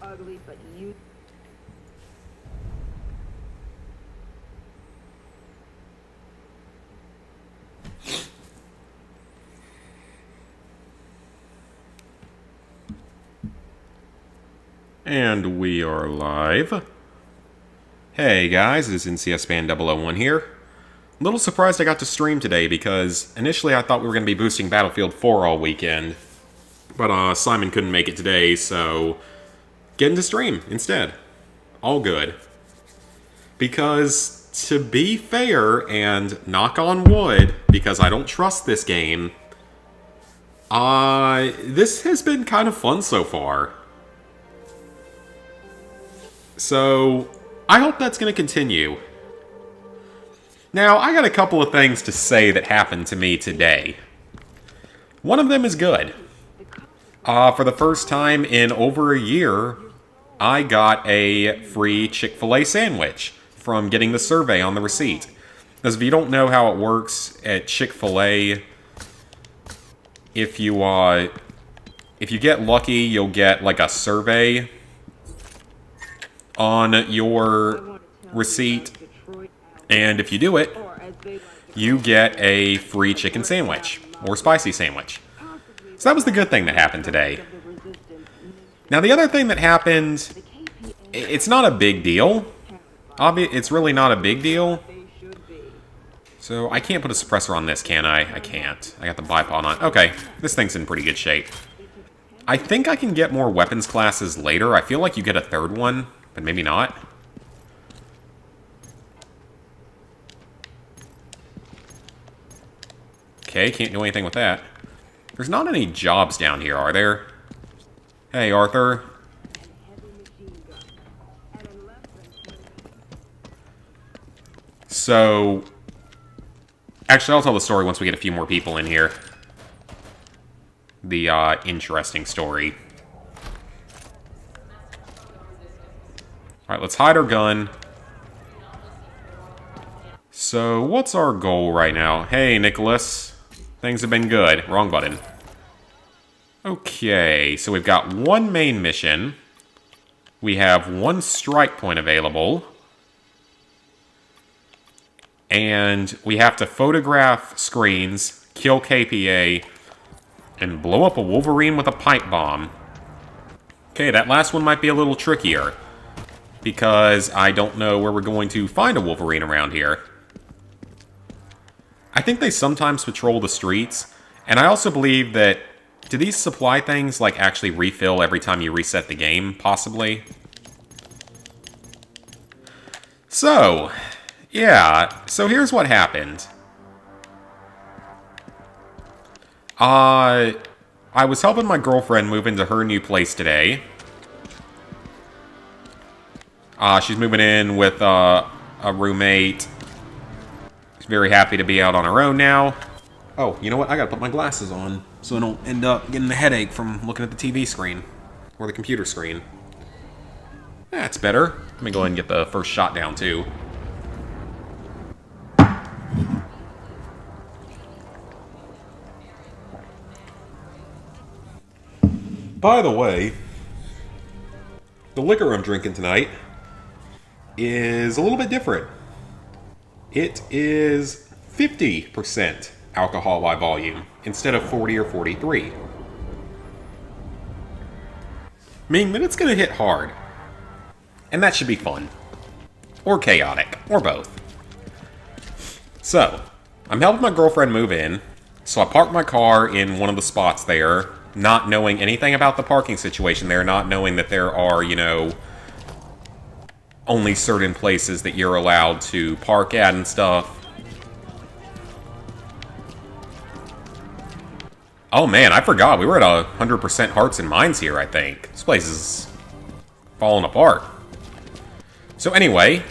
ugly, but you... And we are live. Hey guys, this is NCSFan001 here. A little surprised I got to stream today because initially I thought we were going to be boosting Battlefield 4 all weekend. But Simon couldn't make it today, so getting to stream instead. All good. Because to be fair and knock on wood, because I don't trust this game, this has been kind of fun so far. So, I hope that's going to continue. Now, I got a couple of things to say that happened to me today. One of them is good. For the first time in over a year, I got a free Chick-fil-A sandwich from getting the survey on the receipt. Because if you don't know how it works at Chick-fil-A, if you get lucky, you'll get like a survey on your receipt, and if you do it, you get a free chicken sandwich or spicy sandwich. So that was the good thing that happened today. Now the other thing that happened, it's not a big deal. It's really not a big deal. So I can't put a suppressor on this, can I? I can't. I got the bipod on. Okay, this thing's in pretty good shape. I think I can get more weapons classes later. I feel like you get a third one, but maybe not. Okay, can't do anything with that. There's not any jobs down here, are there? Hey, Arthur. So, actually, I'll tell the story once we get a few more people in here. The interesting story. Alright, let's hide our gun. So, what's our goal right now? Hey, Nicholas. Things have been good. Wrong button. Okay, so we've got one main mission. We have one strike point available. And we have to photograph screens, kill KPA, and blow up a Wolverine with a pipe bomb. Okay, that last one might be a little trickier, because I don't know where we're going to find a Wolverine around here. I think they sometimes patrol the streets, and I also believe that, do these supply things, like, actually refill every time you reset the game, possibly? So, yeah, so here's what happened. I was helping my girlfriend move into her new place today. She's moving in with a roommate. She's very happy to be out on her own now. Oh, you know what? I gotta put my glasses on so I don't end up getting a headache from looking at the TV screen. Or the computer screen. That's better. Let me go ahead and get the first shot down, too. By the way, the liquor I'm drinking tonight is a little bit different. It is 50% alcohol by volume instead of 40 or 43. Meaning that it's going to hit hard. And that should be fun. Or chaotic. Or both. So, I'm helping my girlfriend move in. So I parked my car in one of the spots there, not knowing anything about the parking situation there, not knowing that there are, you know, only certain places that you're allowed to park at and stuff. Oh man, I forgot. We were at 100% hearts and minds here, I think. This place is falling apart. So anyway.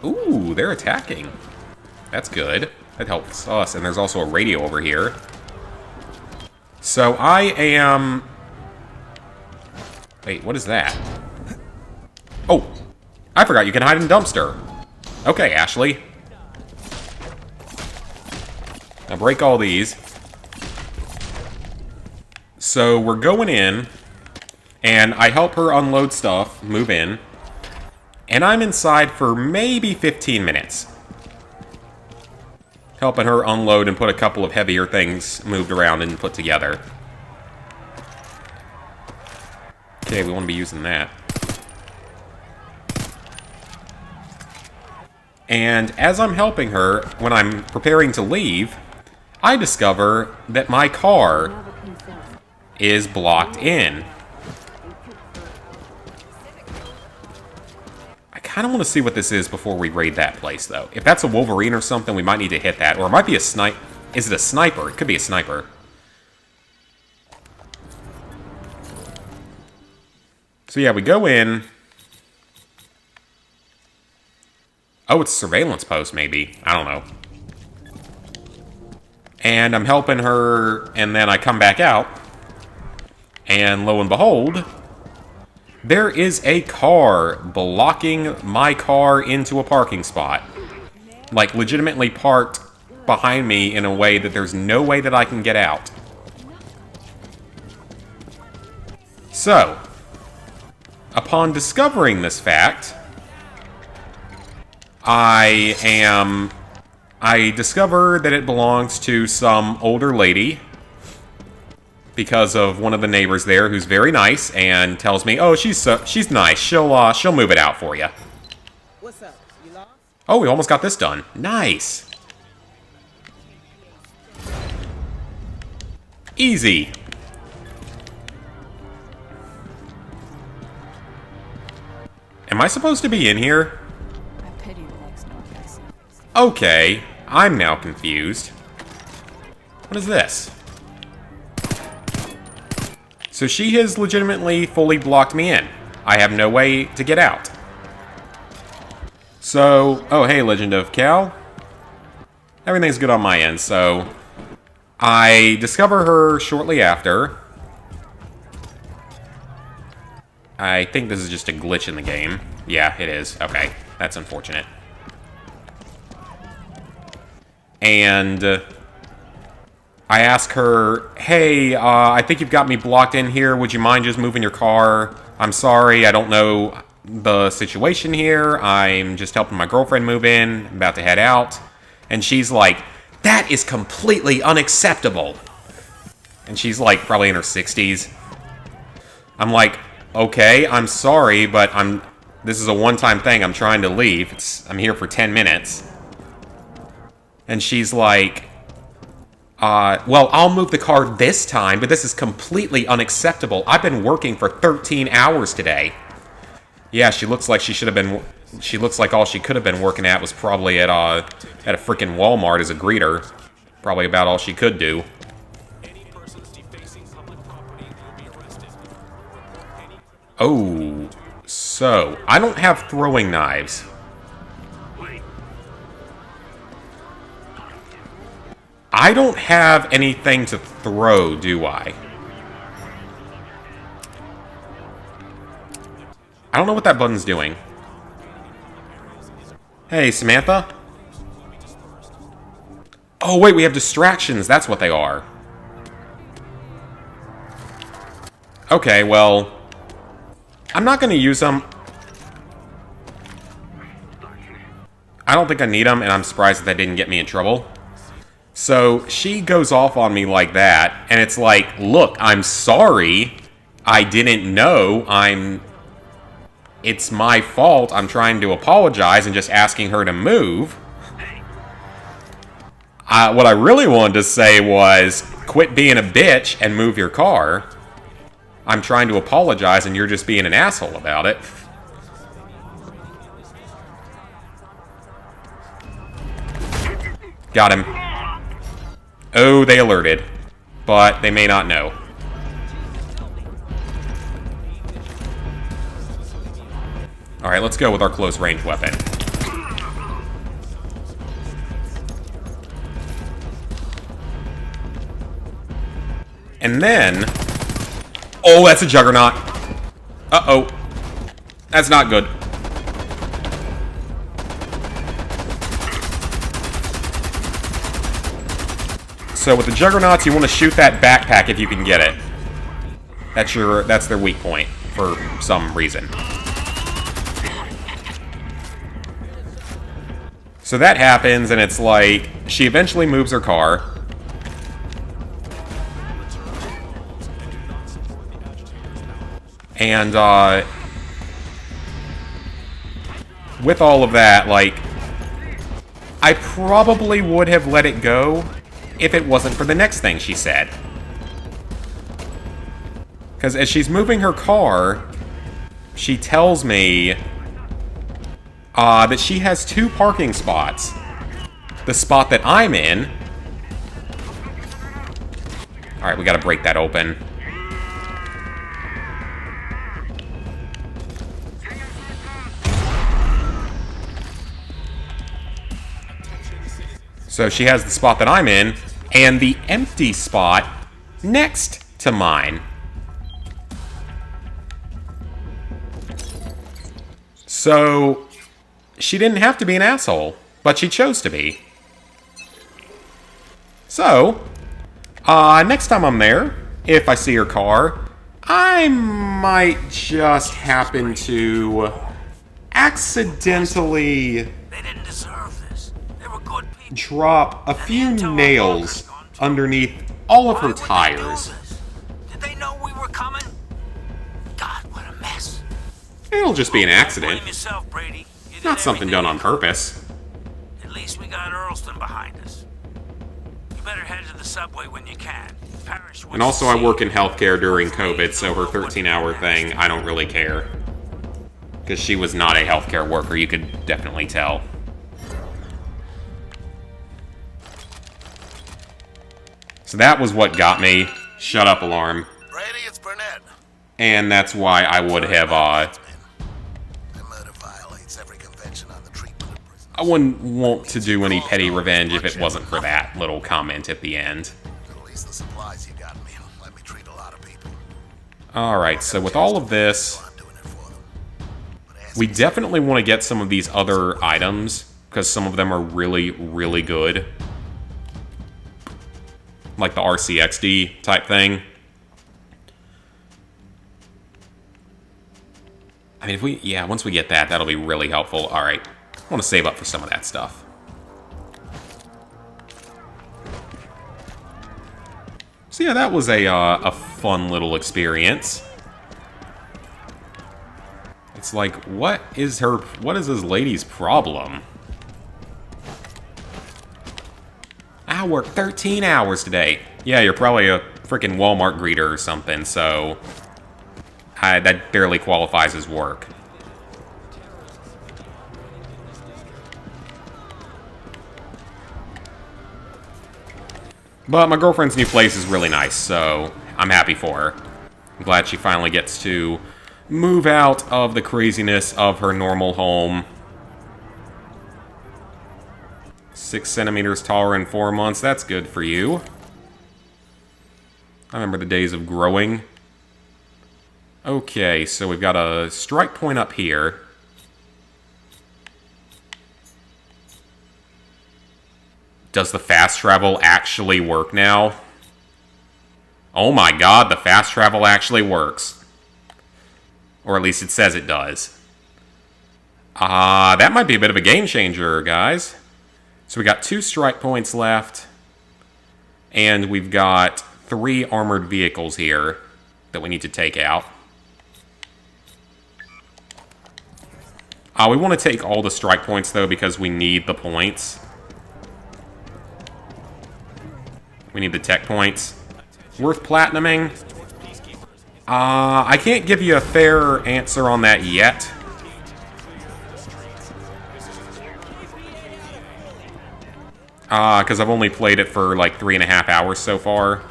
Ooh, they're attacking. That's good. That helps us. And there's also a radio over here. So I am... Wait, what is that? Oh! I forgot you can hide in dumpster. Okay, Ashley. Now break all these. So we're going in, and I help her unload stuff, move in, and I'm inside for maybe 15 minutes. Helping her unload and put a couple of heavier things moved around and put together. Okay, we want to be using that. And as I'm helping her, when I'm preparing to leave, I discover that my car is blocked in. I kind of want to see what this is before we raid that place, though. If that's a Wolverine or something, we might need to hit that. Or it might be a sniper. Is it a sniper? It could be a sniper. So yeah, we go in. Oh, it's a surveillance post, maybe. I don't know. And I'm helping her, and then I come back out. And lo and behold, there is a car blocking my car into a parking spot. Like, legitimately parked behind me in a way that there's no way that I can get out. So, upon discovering this fact, I discover that it belongs to some older lady because of one of the neighbors there who's very nice and tells me, "Oh, she's nice. She'll move it out for you." What's up? You lost? Oh, we almost got this done. Nice. Easy. Am I supposed to be in here? Okay, I'm now confused. What is this? So she has legitimately fully blocked me in. I have no way to get out. So, oh hey, Legend of Cal. Everything's good on my end, so I discover her shortly after. I think this is just a glitch in the game. Yeah, it is. Okay, that's unfortunate. And I ask her, "Hey, I think you've got me blocked in here. Would you mind just moving your car? I'm sorry, I don't know the situation here. I'm just helping my girlfriend move in. I'm about to head out." And she's like, "That is completely unacceptable." And she's like probably in her 60s. I'm like, "Okay, I'm sorry, but this is a one-time thing. I'm trying to leave. I'm here for 10 minutes. And she's like, well, I'll move the car this time, but this is completely unacceptable. I've been working for 13 hours today. Yeah, she looks like she should have been. She looks like all she could have been working at was probably at a freaking Walmart as a greeter. Probably about all she could do. Oh, so I don't have throwing knives. I don't have anything to throw, do I? I don't know what that button's doing. Hey, Samantha? Oh, wait, we have distractions. That's what they are. Okay, well, I'm not going to use them. I don't think I need them, and I'm surprised that didn't get me in trouble. So she goes off on me like that, and it's like, look, I'm sorry. I didn't know. It's my fault. I'm trying to apologize and just asking her to move. What I really wanted to say was, quit being a bitch and move your car. I'm trying to apologize and you're just being an asshole about it. Got him. Oh, they alerted. But they may not know. Alright, let's go with our close range weapon. And then... Oh, that's a juggernaut. Uh-oh. That's not good. So with the juggernauts, you want to shoot that backpack if you can get it. That's their weak point for some reason. So that happens, and it's like she eventually moves her car. And with all of that, like, I probably would have let it go if it wasn't for the next thing she said. Because as she's moving her car, she tells me that she has 2 parking spots. The spot that I'm in... Alright, we gotta break that open. So she has the spot that I'm in, and the empty spot next to mine. So, she didn't have to be an asshole, but she chose to be. So, next time I'm there, if I see her car, I might just happen to accidentally They didn't deserve this. They were good people. drop a few nails underneath all of her tires. Did they know we were coming? God, what a mess. It'll just be an Don't accident, blame yourself, Brady. You did not something everything done on you could. purpose. At least we got Earlston behind us. You better head to the subway when you can. Parrish And also I work in healthcare during COVID, so her 13-hour thing, I don't really care. Because she was not a healthcare worker, you could definitely tell. So that was what got me. Shut up, alarm. Brady, it's Burnett. And that's why I would have, The murder violates every convention on the treatment of prisoners. I wouldn't want to do any petty revenge if it wasn't for that little comment at the end. At least the supplies you got me let me treat a lot of people. Alright, so with all of this, I'm doing it for them. But ask we me definitely want to get some of these other items, because some of them are really, really good. Like the RCXD type thing. I mean, once we get that, that'll be really helpful. Alright, I want to save up for some of that stuff. So yeah, that was a fun little experience. It's like, what is this lady's problem? I worked 13 hours today. Yeah, you're probably a freaking Walmart greeter or something, so that barely qualifies as work. But my girlfriend's new place is really nice, so I'm happy for her. I'm glad she finally gets to move out of the craziness of her normal home. 6 centimeters taller in 4 months, that's good for you. I remember the days of growing. Okay, so we've got a strike point up here. Does the fast travel actually work now? Oh my god, the fast travel actually works. Or at least it says it does. That might be a bit of a game changer, guys. So we got 2 strike points left. And we've got 3 armored vehicles here that we need to take out. We want to take all the strike points, though, because we need the points. We need the tech points. Worth platinuming? I can't give you a fair answer on that yet. Because I've only played it for like 3.5 hours so far.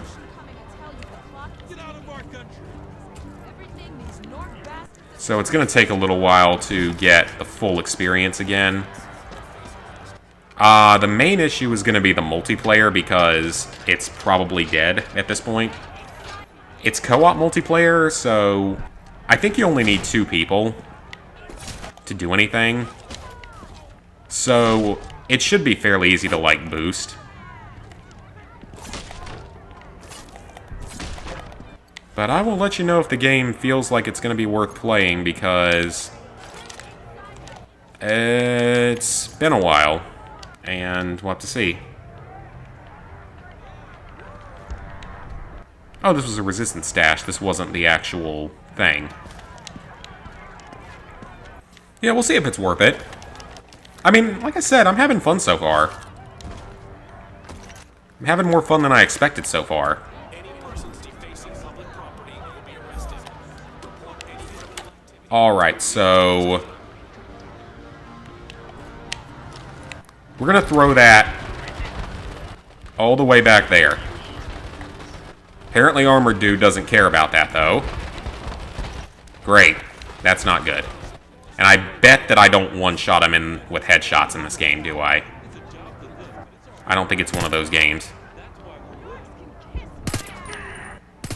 So it's going to take a little while to get the full experience again. The main issue is going to be the multiplayer because it's probably dead at this point. It's co-op multiplayer, so I think you only need 2 people to do anything. So it should be fairly easy to, like, boost. But I will let you know if the game feels like it's going to be worth playing, because it's been a while, and we'll have to see. Oh, this was a resistance stash. This wasn't the actual thing. Yeah, we'll see if it's worth it. I mean, like I said, I'm having fun so far. I'm having more fun than I expected so far. Alright, so we're gonna throw that all the way back there. Apparently Armored Dude doesn't care about that, though. Great. That's not good. And I bet that I don't one-shot him in with headshots in this game, do I? I don't think it's one of those games.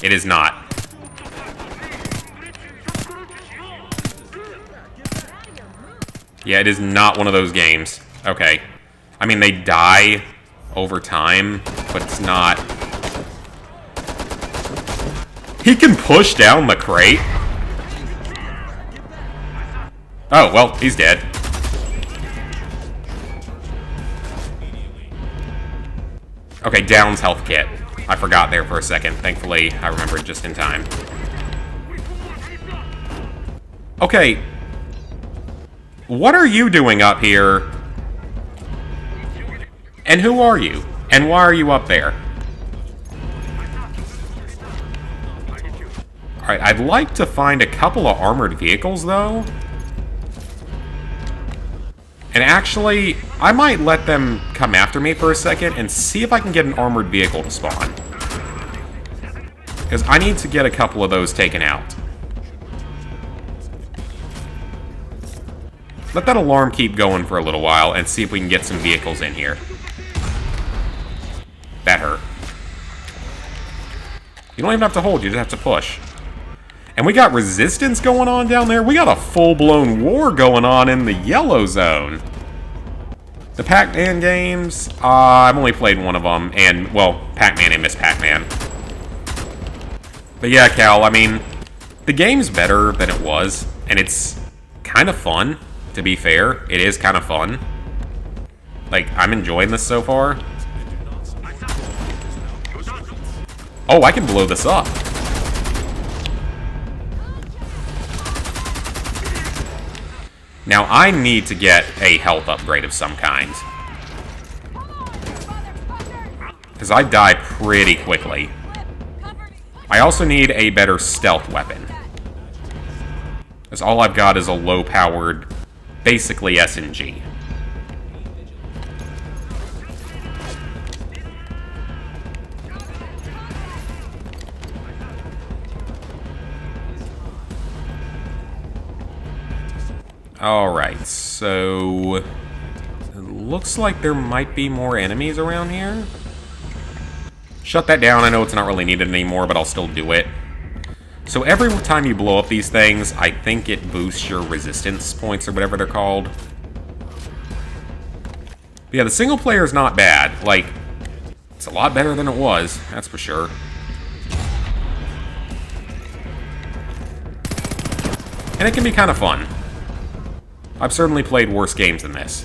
It is not. Yeah, it is not one of those games. Okay. I mean, they die over time, but it's not... He can push down the crate? Oh, well, he's dead. Okay, Down's health kit. I forgot there for a second. Thankfully, I remembered just in time. Okay. What are you doing up here? And who are you? And why are you up there? Alright, I'd like to find a couple of armored vehicles, though. And actually, I might let them come after me for a second and see if I can get an armored vehicle to spawn. Because I need to get a couple of those taken out. Let that alarm keep going for a little while and see if we can get some vehicles in here. That hurt. You don't even have to hold, you just have to push. And we got resistance going on down there. We got a full-blown war going on in the yellow zone. The Pac-Man games, I've only played one of them. And, well, Pac-Man and Miss Pac-Man. But yeah, Cal, I mean, the game's better than it was. And it's kind of fun, to be fair. It is kind of fun. Like, I'm enjoying this so far. Oh, I can blow this up. Now, I need to get a health upgrade of some kind. Because I die pretty quickly. I also need a better stealth weapon. Because all I've got is a low-powered, basically SMG. Alright, so... it looks like there might be more enemies around here. Shut that down, I know it's not really needed anymore, but I'll still do it. So every time you blow up these things, I think it boosts your resistance points or whatever they're called. But yeah, the single player is not bad. Like, it's a lot better than it was, that's for sure. And it can be kind of fun. I've certainly played worse games than this.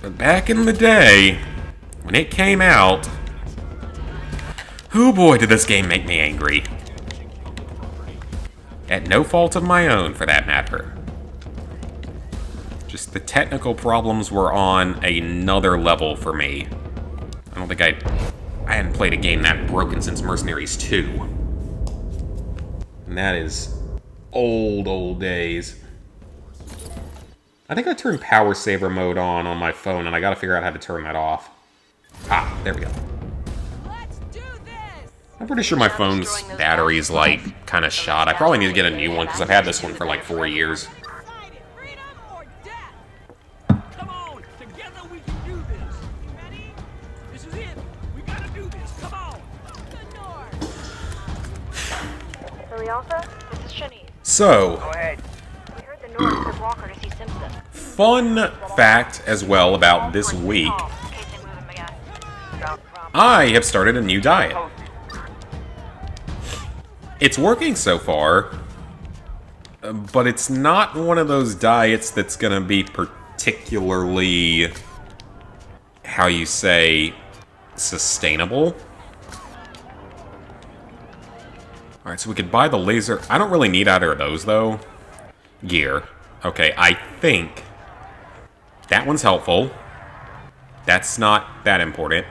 But back in the day, when it came out, oh boy, did this game make me angry. At no fault of my own, for that matter. Just the technical problems were on another level for me. I don't think I hadn't played a game that broken since Mercenaries 2. And that is old days. I think I turned Power Saver mode on my phone, and I gotta figure out how to turn that off. Ah, there we go. Let's do this. I'm pretty sure my phone's battery's, like, kind of shot. I probably need to get a new one, because I've had this one for, like, 4 years. Freedom or death. Come on, together we can do this. Ready? This is it. We gotta do this. Come on. The north. Liliasa, this is Shanice. So, We heard the North took Walker to see Simpson. fun fact as well about this week. In case they move him again. I have started a new diet. It's working so far, but it's not one of those diets that's going to be particularly, how you say, sustainable. Alright, so we could buy the laser. I don't really need either of those, though. Gear. Okay, I think that one's helpful. That's not that important.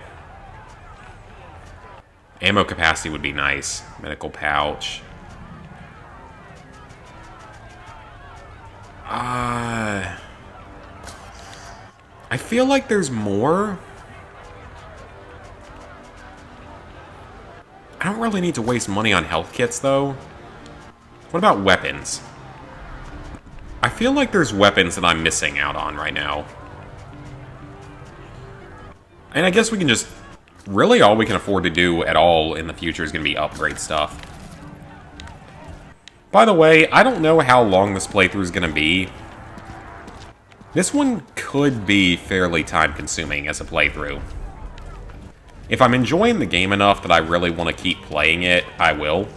Ammo capacity would be nice. Medical pouch. I feel like there's more. I don't really need to waste money on health kits, though. What about weapons? I feel like there's weapons that I'm missing out on right now. And I guess we can just... Really, all we can afford to do at all in the future is going to be upgrade stuff. By the way, I don't know how long this playthrough is going to be. This one could be fairly time-consuming as a playthrough. If I'm enjoying the game enough that I really want to keep playing it, I will.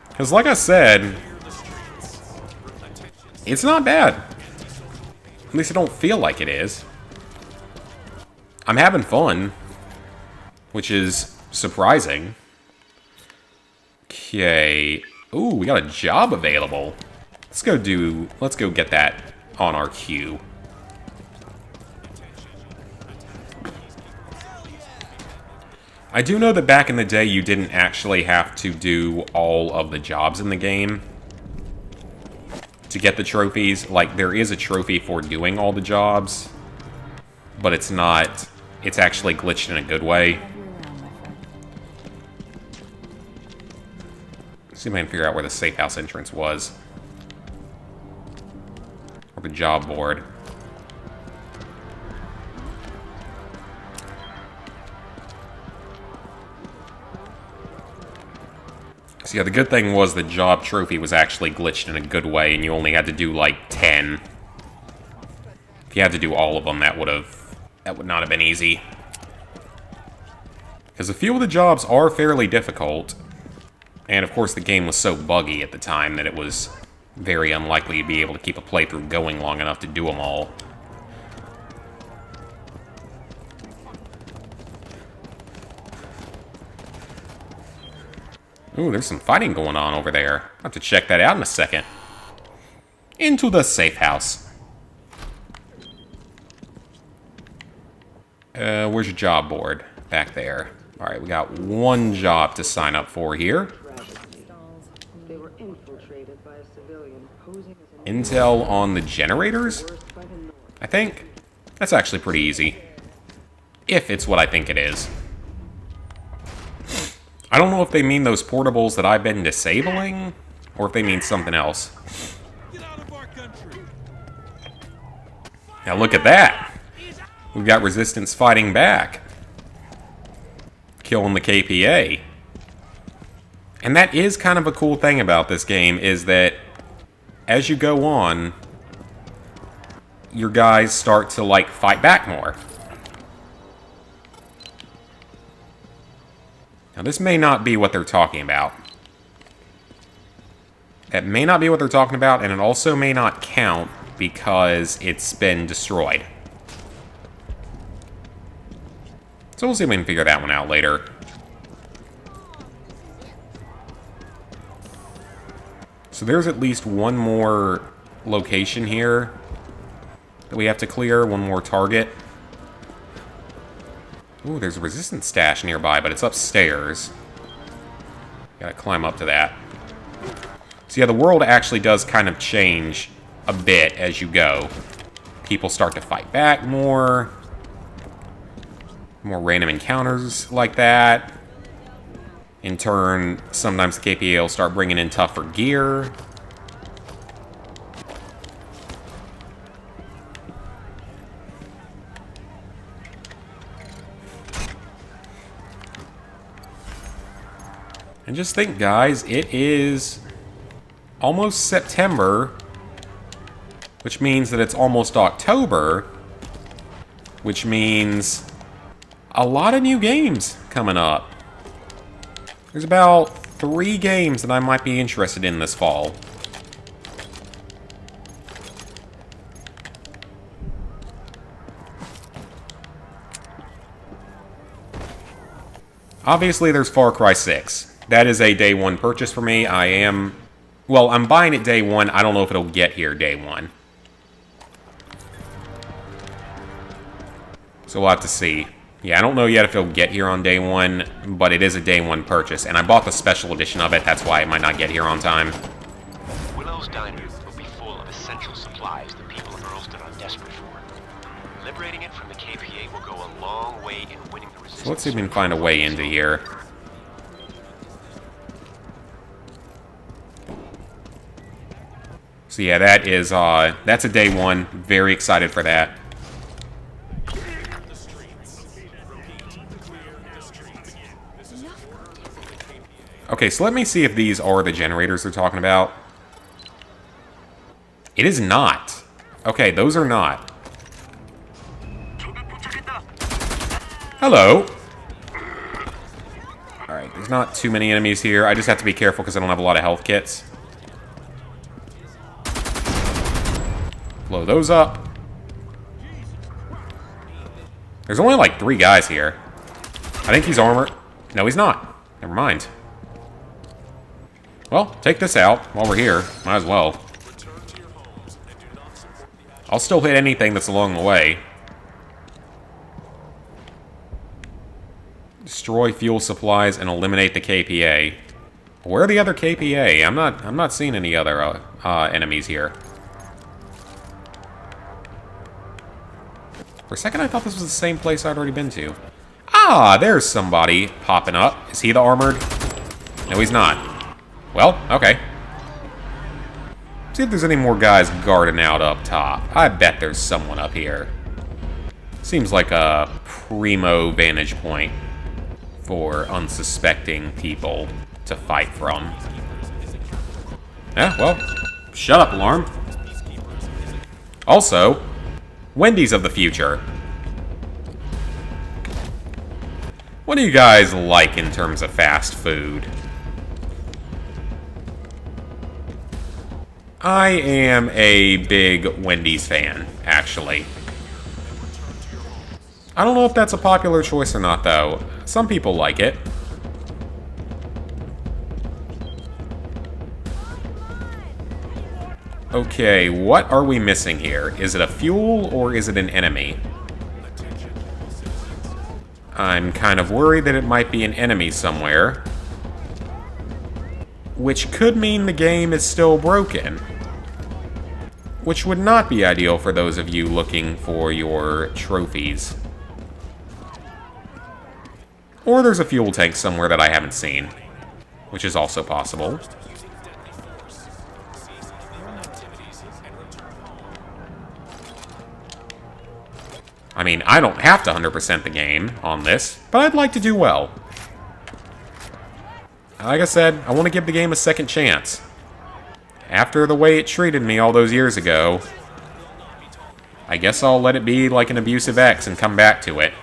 Because like I said, it's not bad. At least I don't feel like it is. I'm having fun, which is surprising. Okay. Ooh, we got a job available. Let's go get that on our queue. I do know that back in the day you didn't actually have to do all of the jobs in the game to get the trophies. Like, there is a trophy for doing all the jobs, but it's not... It's actually glitched in a good way. Let's see if I can figure out where the safe house entrance was. Or the job board. So yeah, the good thing was the job trophy was actually glitched in a good way, and you only had to do, like, 10. If you had to do all of them, that would not have been easy. Because a few of the jobs are fairly difficult. And, of course, the game was so buggy at the time that it was very unlikely to be able to keep a playthrough going long enough to do them all. Ooh, there's some fighting going on over there. I'll have to check that out in a second. Into the safe house. Where's your job board? Back there. Alright, we got one job to sign up for here. Intel on the generators? I think. That's actually pretty easy. If it's what I think it is. I don't know if they mean those portables that I've been disabling, or if they mean something else. Now look at that! We've got Resistance fighting back. Killing the KPA. And that is kind of a cool thing about this game, is that as you go on, your guys start to, like, fight back more. Now, this may not be what they're talking about. It may not be what they're talking about, and it also may not count because it's been destroyed. So we'll see if we can figure that one out later. So there's at least one more location here that we have to clear, one more target. Ooh, there's a resistance stash nearby, but it's upstairs. Gotta climb up to that. So yeah, the world actually does kind of change a bit as you go. People start to fight back more. More random encounters like that. In turn, sometimes the KPA will start bringing in tougher gear. And just think, guys, it is almost September, which means that it's almost October, which means a lot of new games coming up. There's about 3 games that I might be interested in this fall. Obviously, there's Far Cry 6. That is a day 1 purchase for me. Well, I'm buying it day 1. I don't know if it'll get here day 1. So we'll have to see. Yeah, I don't know yet if it'll get here on day 1, but it is a day 1 purchase. And I bought the special edition of it. That's why it might not get here on time. Willow's Diner will be full of essential supplies the people of Earlston are desperate for. Liberating it from the KPA will go a long way in winning the resistance. So let's see if we can find a way into here. So yeah, that's a day 1. Very excited for that. Okay, so let me see if these are the generators they're talking about. It is not. Okay, those are not. Hello. Alright, there's not too many enemies here. I just have to be careful because I don't have a lot of health kits. Blow those up. There's only like 3 guys here. I think he's armored. No, he's not. Never mind. Well, take this out while we're here. Might as well. I'll still hit anything that's along the way. Destroy fuel supplies and eliminate the KPA. Where are the other KPA? I'm not seeing any other enemies here. For a second, I thought this was the same place I'd already been to. Ah, there's somebody popping up. Is he the armored? No, he's not. Well, okay. See if there's any more guys guarding out up top. I bet there's someone up here. Seems like a primo vantage point for unsuspecting people to fight from. Yeah, well, shut up, alarm. Also, Wendy's of the future. What do you guys like in terms of fast food? I am a big Wendy's fan, actually. I don't know if that's a popular choice or not, though. Some people like it. Okay, what are we missing here? Is it a fuel or is it an enemy? I'm kind of worried that it might be an enemy somewhere. Which could mean the game is still broken. Which would not be ideal for those of you looking for your trophies. Or there's a fuel tank somewhere that I haven't seen. Which is also possible. I mean, I don't have to 100% the game on this, but I'd like to do well. Like I said, I want to give the game a second chance. After the way it treated me all those years ago, I guess I'll let it be like an abusive ex and come back to it.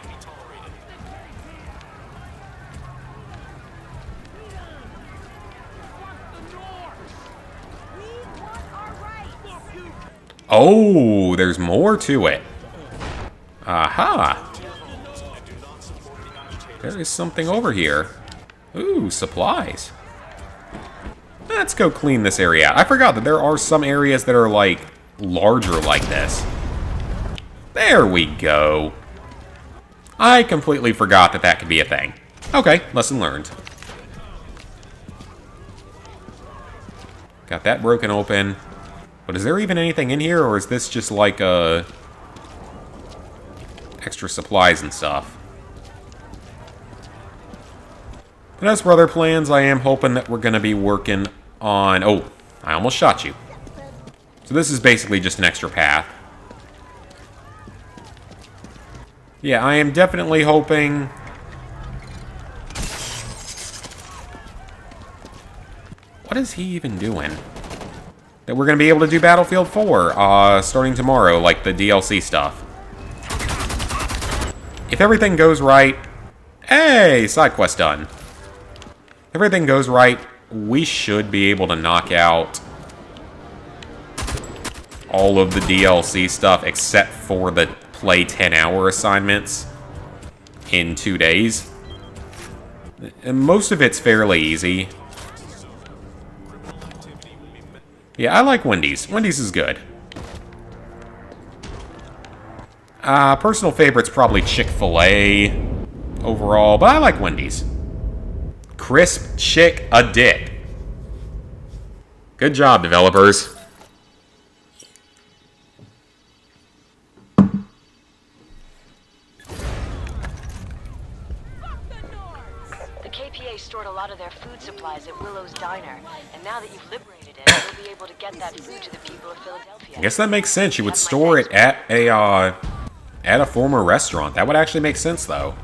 Oh, there's more to it. Aha! There is something over here. Ooh, supplies. Let's go clean this area out. I forgot that there are some areas that are, like, larger like this. There we go. I completely forgot that that could be a thing. Okay, lesson learned. Got that broken open. But is there even anything in here, or is this just like, extra supplies and stuff? But as for other plans, I am hoping that we're going to be working on... Oh, I almost shot you. So this is basically just an extra path. Yeah, I am definitely hoping... What is he even doing? That we're going to be able to do Battlefield 4 starting tomorrow, like the DLC stuff. If everything goes right, Hey, side quest done. If everything goes right, we should be able to knock out all of the DLC stuff except for the play 10-hour assignments in 2 days. And most of it's fairly easy. Yeah, I like Wendy's. Wendy's is good. Personal favorite's probably Chick-fil-A overall, but I like Wendy's. Crisp chick a dip. Good job, developers. The KPA stored a lot of their food supplies at Willow's Diner, and now that you've liberated it, you'll be able to get that food to the people of Philadelphia. I guess that makes sense. You would store it at a former restaurant. That would actually make sense, though.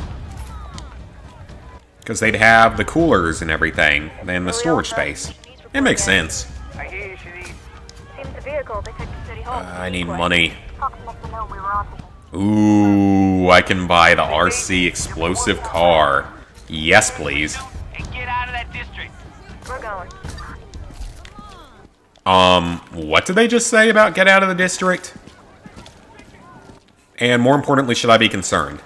Because they'd have the coolers and everything, and the storage space. It makes sense. I hear you, Shanice. Seems the vehicle they took to City Hall. I need money. Cops must have known we were on to them. Ooh, I can buy the RC explosive car. Yes, please. And get out of that district. We're going. What did they just say about get out of the district? And more importantly, should I be concerned?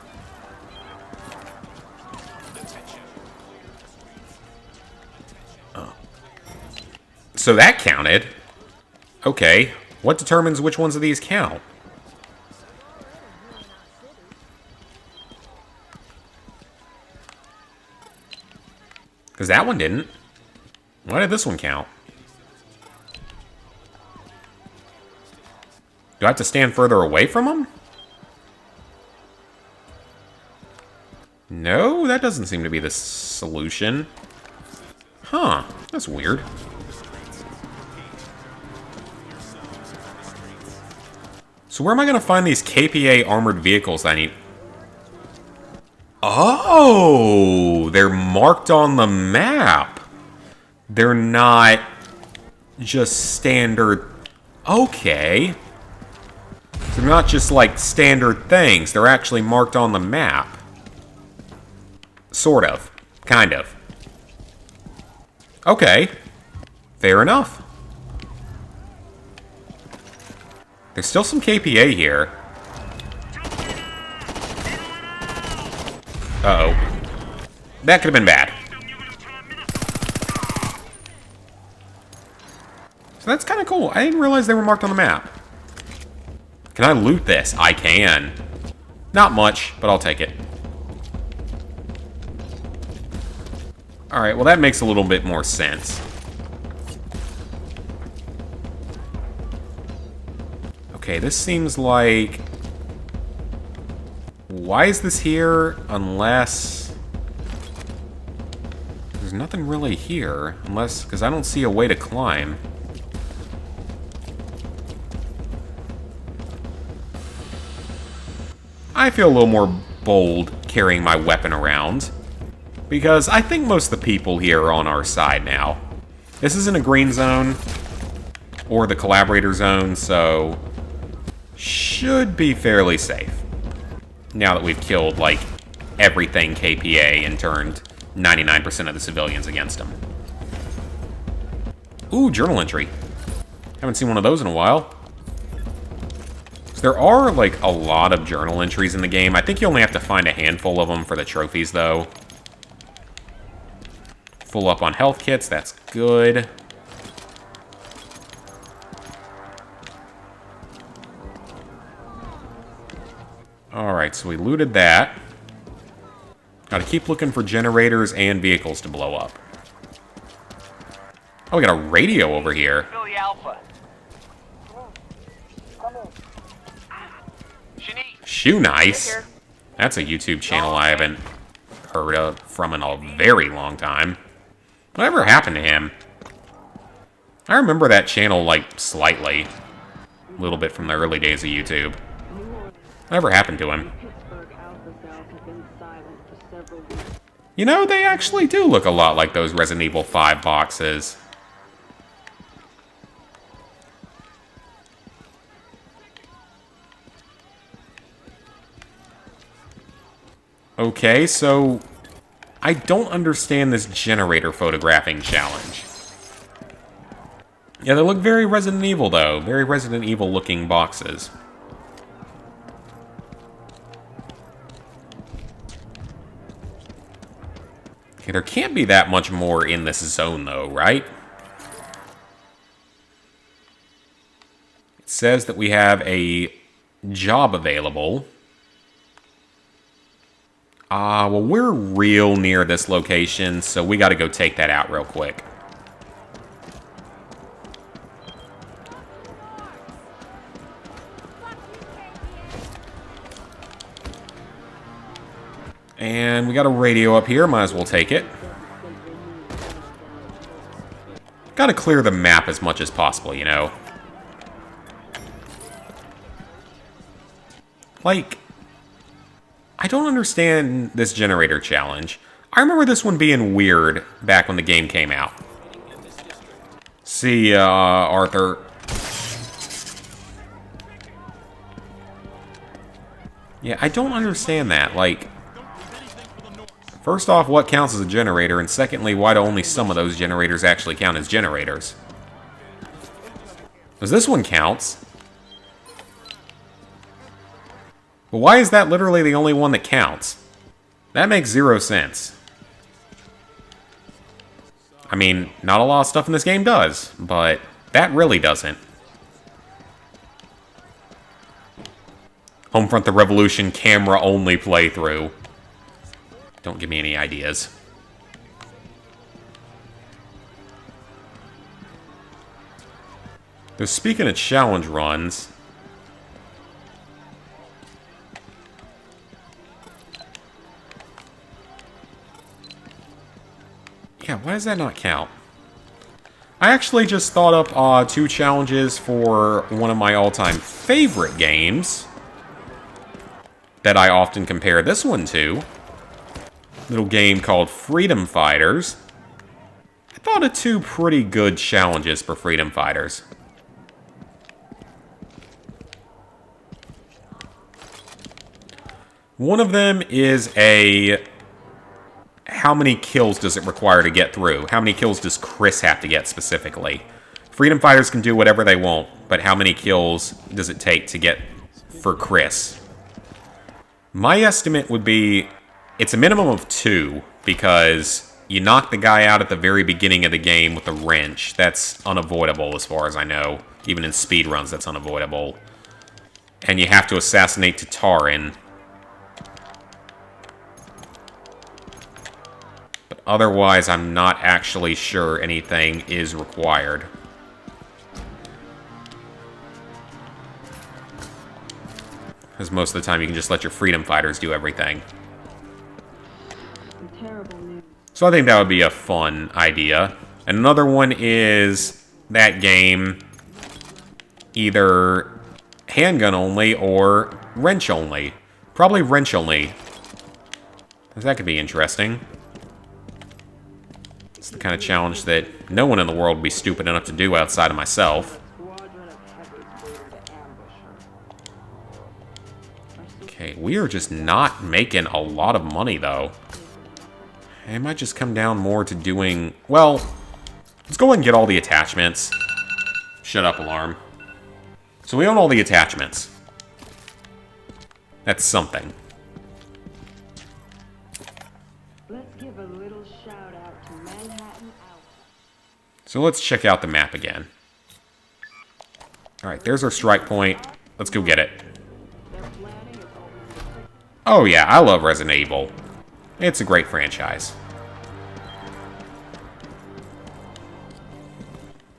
Oh. So that counted. Okay. What determines which ones of these count? Because that one didn't. Why did this one count? Do I have to stand further away from them? No, that doesn't seem to be the solution. Huh, that's weird. So where am I going to find these KPA armored vehicles that I need? Oh, they're marked on the map. They're not just standard. Okay. They're not just like standard things. They're actually marked on the map. Sort of. Kind of. Okay. Fair enough. There's still some KPA here. Uh-oh. That could have been bad. So that's kind of cool. I didn't realize they were marked on the map. Can I loot this? I can. Not much, but I'll take it. Alright, well that makes a little bit more sense. Okay, this seems like... Why is this here unless... There's nothing really here. Unless... Because I don't see a way to climb. I feel a little more bold carrying my weapon around. Because I think most of the people here are on our side now. This isn't a green zone. Or the collaborator zone, so... Should be fairly safe. Now that we've killed, like, everything KPA and turned 99% of the civilians against them. Ooh, journal entry. Haven't seen one of those in a while. So there are, like, a lot of journal entries in the game. I think you only have to find a handful of them for the trophies, though. Full up on health kits, that's good. Alright, so we looted that. Gotta keep looking for generators and vehicles to blow up. Oh, we got a radio over here. Philly Alpha. Shanice. Shoe Nice. That's a YouTube channel I haven't heard of from in a very long time. Whatever happened to him? I remember that channel, like, slightly. A little bit from the early days of YouTube. Whatever happened to him? You know, they actually do look a lot like those Resident Evil 5 boxes. Okay, so I don't understand this generator photographing challenge. Yeah, they look very Resident Evil, though. Very Resident Evil looking boxes. Okay, there can't be that much more in this zone, though, right? It says that we have a job available. Well, we're real near this location, so we gotta go take that out real quick. And we got a radio up here, might as well take it. Gotta clear the map as much as possible, you know? Like, I don't understand this generator challenge. I remember this one being weird back when the game came out. See ya, Arthur. Yeah, I don't understand that. Like, first off, what counts as a generator? And secondly, why do only some of those generators actually count as generators? Because this one counts. But why is that literally the only one that counts? That makes zero sense. I mean, not a lot of stuff in this game does, but that really doesn't. Homefront the Revolution camera-only playthrough. Don't give me any ideas. Though speaking of challenge runs... Yeah, why does that not count? I actually just thought up 2 challenges for one of my all-time favorite games that I often compare this one to. Little game called Freedom Fighters. I thought of 2 pretty good challenges for Freedom Fighters. One of them is a... How many kills does it require to get through? How many kills does Chris have to get specifically? Freedom Fighters can do whatever they want, but how many kills does it take to get for Chris? My estimate would be, it's a minimum of 2, because you knock the guy out at the very beginning of the game with a wrench. That's unavoidable as far as I know. Even in speedruns, that's unavoidable. And you have to assassinate Tatarin. Otherwise, I'm not actually sure anything is required. Because most of the time you can just let your freedom fighters do everything. So I think that would be a fun idea. And another one is that game, either handgun only or wrench only. Probably wrench only. Because that could be interesting. It's the kind of challenge that no one in the world would be stupid enough to do outside of myself. Okay, we are just not making a lot of money, though. It might just come down more to doing... Well, let's go ahead and get all the attachments. Shut up, alarm. So we own all the attachments. That's something. So let's check out the map again. Alright, there's our strike point. Let's go get it. Oh yeah, I love Resident Evil. It's a great franchise.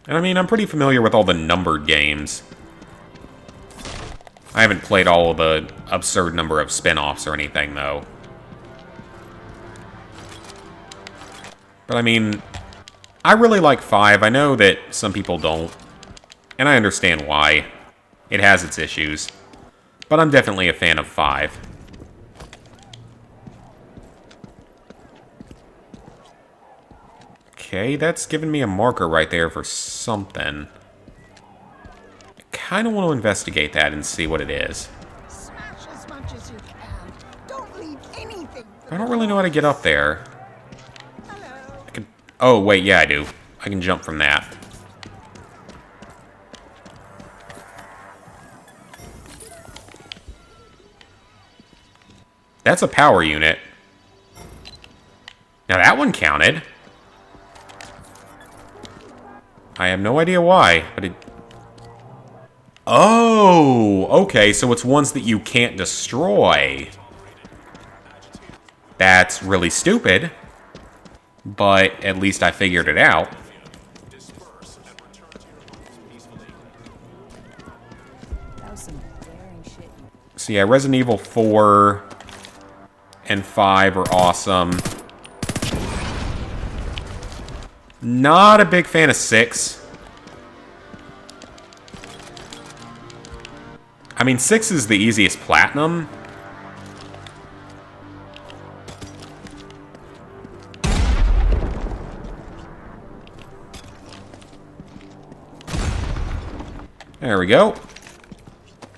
And I mean, I'm pretty familiar with all the numbered games. I haven't played all of the absurd number of spin-offs or anything, though. But I mean... I really like 5. I know that some people don't. And I understand why. It has its issues. But I'm definitely a fan of 5. Okay, that's giving me a marker right there for something. I kind of want to investigate that and see what it is. Smash as much as you can. Don't leave anything. I don't really know how to get up there. Oh, wait, yeah, I do. I can jump from that. That's a power unit. Now that one counted. I have no idea why, but it... Oh, okay, so it's ones that you can't destroy. That's really stupid, but at least I figured it out. So yeah, Resident Evil 4 and 5 are awesome. Not a big fan of 6. I mean, 6 is the easiest platinum. There we go.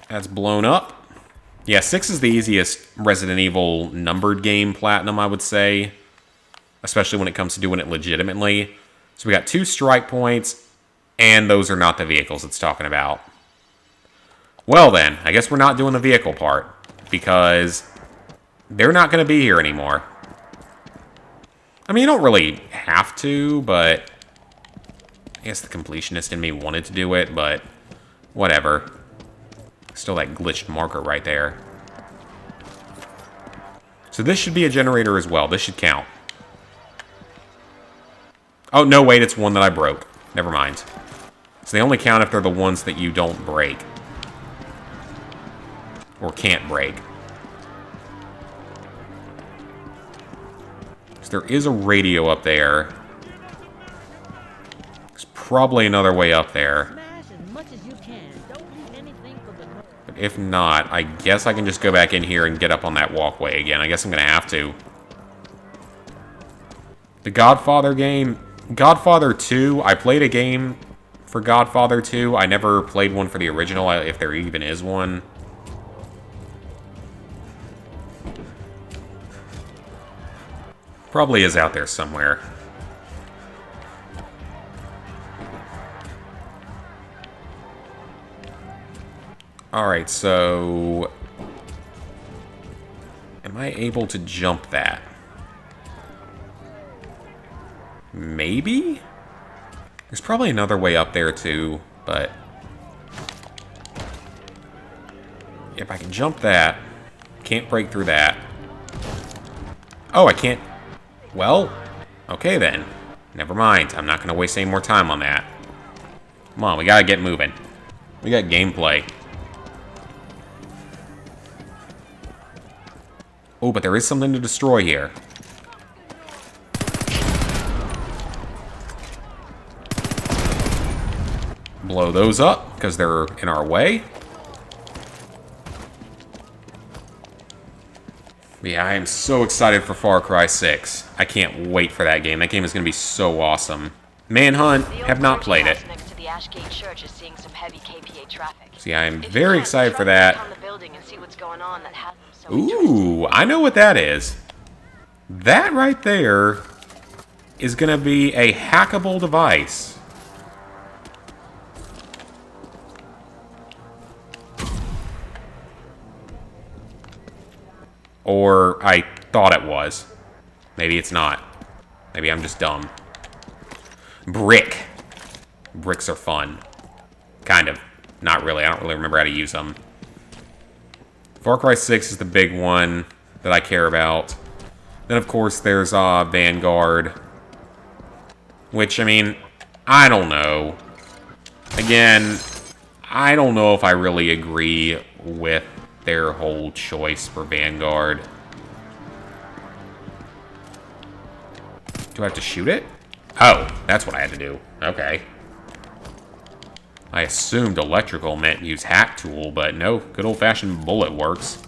That's blown up. Yeah, 6 is the easiest Resident Evil numbered game platinum, I would say. Especially when it comes to doing it legitimately. So we got 2 strike points, and those are not the vehicles it's talking about. Well then, I guess we're not doing the vehicle part, because they're not going to be here anymore. I mean, you don't really have to, but I guess the completionist in me wanted to do it, but whatever. Still that glitched marker right there. So this should be a generator as well. This should count. Oh, no, wait, it's one that I broke. Never mind. So they only count if they're the ones that you don't break. Or can't break. So there is a radio up there. There's probably another way up there. But if not, I guess I can just go back in here and get up on that walkway again. I guess I'm going to have to. The Godfather game... Godfather 2, I played a game for Godfather 2. I never played one for the original, if there even is one. Probably is out there somewhere. Alright, so... Am I able to jump that? Maybe? There's probably another way up there too, but... If I can jump that, can't break through that. Oh, I can't... Well, okay then. Never mind, I'm not going to waste any more time on that. Come on, we gotta get moving. We got gameplay. Oh, but there is something to destroy here. Blow those up, because they're in our way. But yeah, I am so excited for Far Cry 6. I can't wait for that game. That game is going to be so awesome. Manhunt, have not played it. So yeah, I am very excited for that. Ooh, I know what that is. That right there is going to be a hackable device. Or I thought it was. Maybe it's not. Maybe I'm just dumb. Brick. Bricks are fun. Kind of. Not really. I don't really remember how to use them. Far Cry 6 is the big one that I care about. Then, of course, there's Vanguard. Which, I mean, I don't know. Again, I don't know if I really agree with their whole choice for Vanguard. Do I have to shoot it? Oh, that's what I had to do. Okay. I assumed electrical meant use hack tool, but no, good old-fashioned bullet works.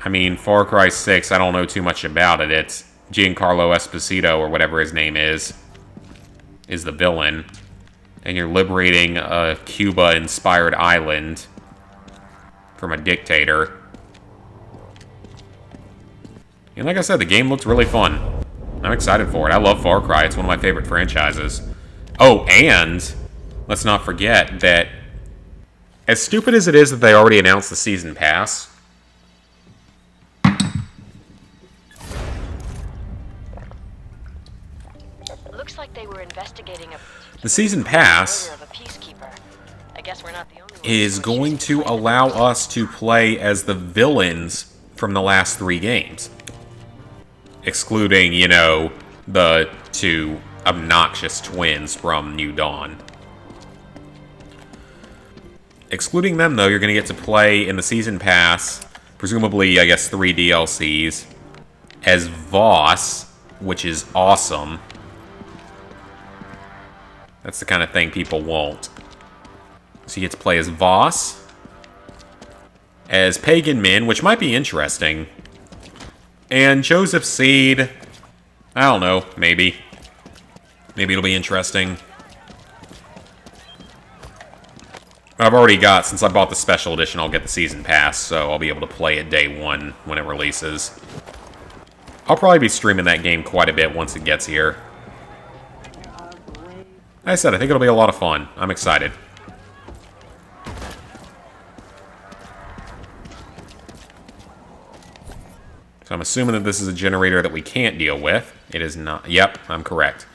I mean, Far Cry 6, I don't know too much about it. It's Giancarlo Esposito, or whatever his name is the villain. And you're liberating a Cuba-inspired island from a dictator. And like I said, the game looks really fun. I'm excited for it. I love Far Cry. It's one of my favorite franchises. Oh, and let's not forget that as stupid as it is that they already announced the Season Pass, Looks like they were investigating the Season Pass murder of a peacekeeper. I guess we're not the only ones is who are going choosing to fight allow the us to play as the villains from the last 3 games. Excluding, you know, the 2 obnoxious twins from New Dawn. Excluding them, though, you're going to get to play in the Season Pass, presumably, I guess, 3 DLCs, as Voss, which is awesome. That's the kind of thing people want. So you get to play as Voss, as Pagan Min, which might be interesting, and Joseph Seed. I don't know, maybe. Maybe it'll be interesting. I've already got, since I bought the special edition, I'll get the Season Pass, so I'll be able to play it day 1 when it releases. I'll probably be streaming that game quite a bit once it gets here. Like I said, I think it'll be a lot of fun. I'm excited. So I'm assuming that this is a generator that we can't deal with. It is not. Yep, I'm correct.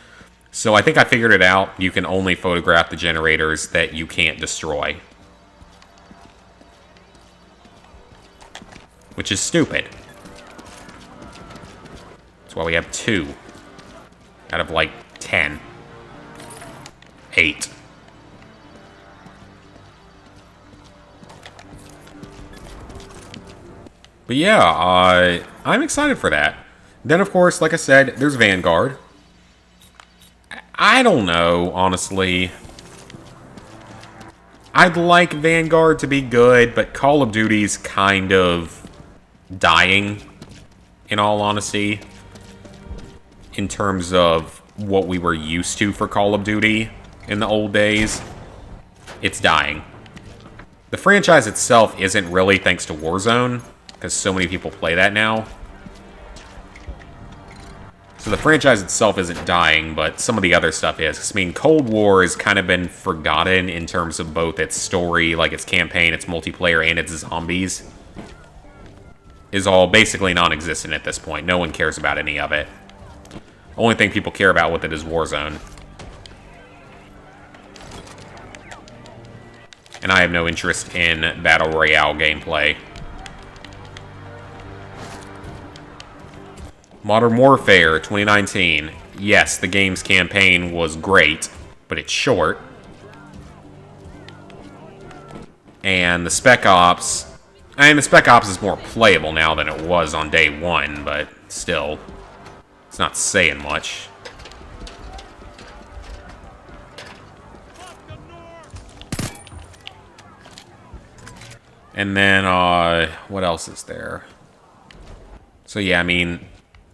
So I think I figured it out. You can only photograph the generators that you can't destroy. Which is stupid. That's why we have 2 out of like 10. 8. But yeah, I'm excited for that. Then, of course, like I said, there's Vanguard. I don't know, honestly. I'd like Vanguard to be good, but Call of Duty's kind of dying, in all honesty, in terms of what we were used to for Call of Duty in the old days. It's dying. The franchise itself isn't really, thanks to Warzone, because so many people play that now. So the franchise itself isn't dying, but some of the other stuff is. 'Cause, I mean, Cold War has kind of been forgotten in terms of both its story, like its campaign, its multiplayer, and its zombies. Is all basically non-existent at this point. No one cares about any of it. The only thing people care about with it is Warzone. And I have no interest in Battle Royale gameplay. Modern Warfare 2019. Yes, the game's campaign was great, but it's short. And the Spec Ops... I mean, the Spec Ops is more playable now than it was on day 1, but still, it's not saying much. And then, what else is there? So yeah, I mean...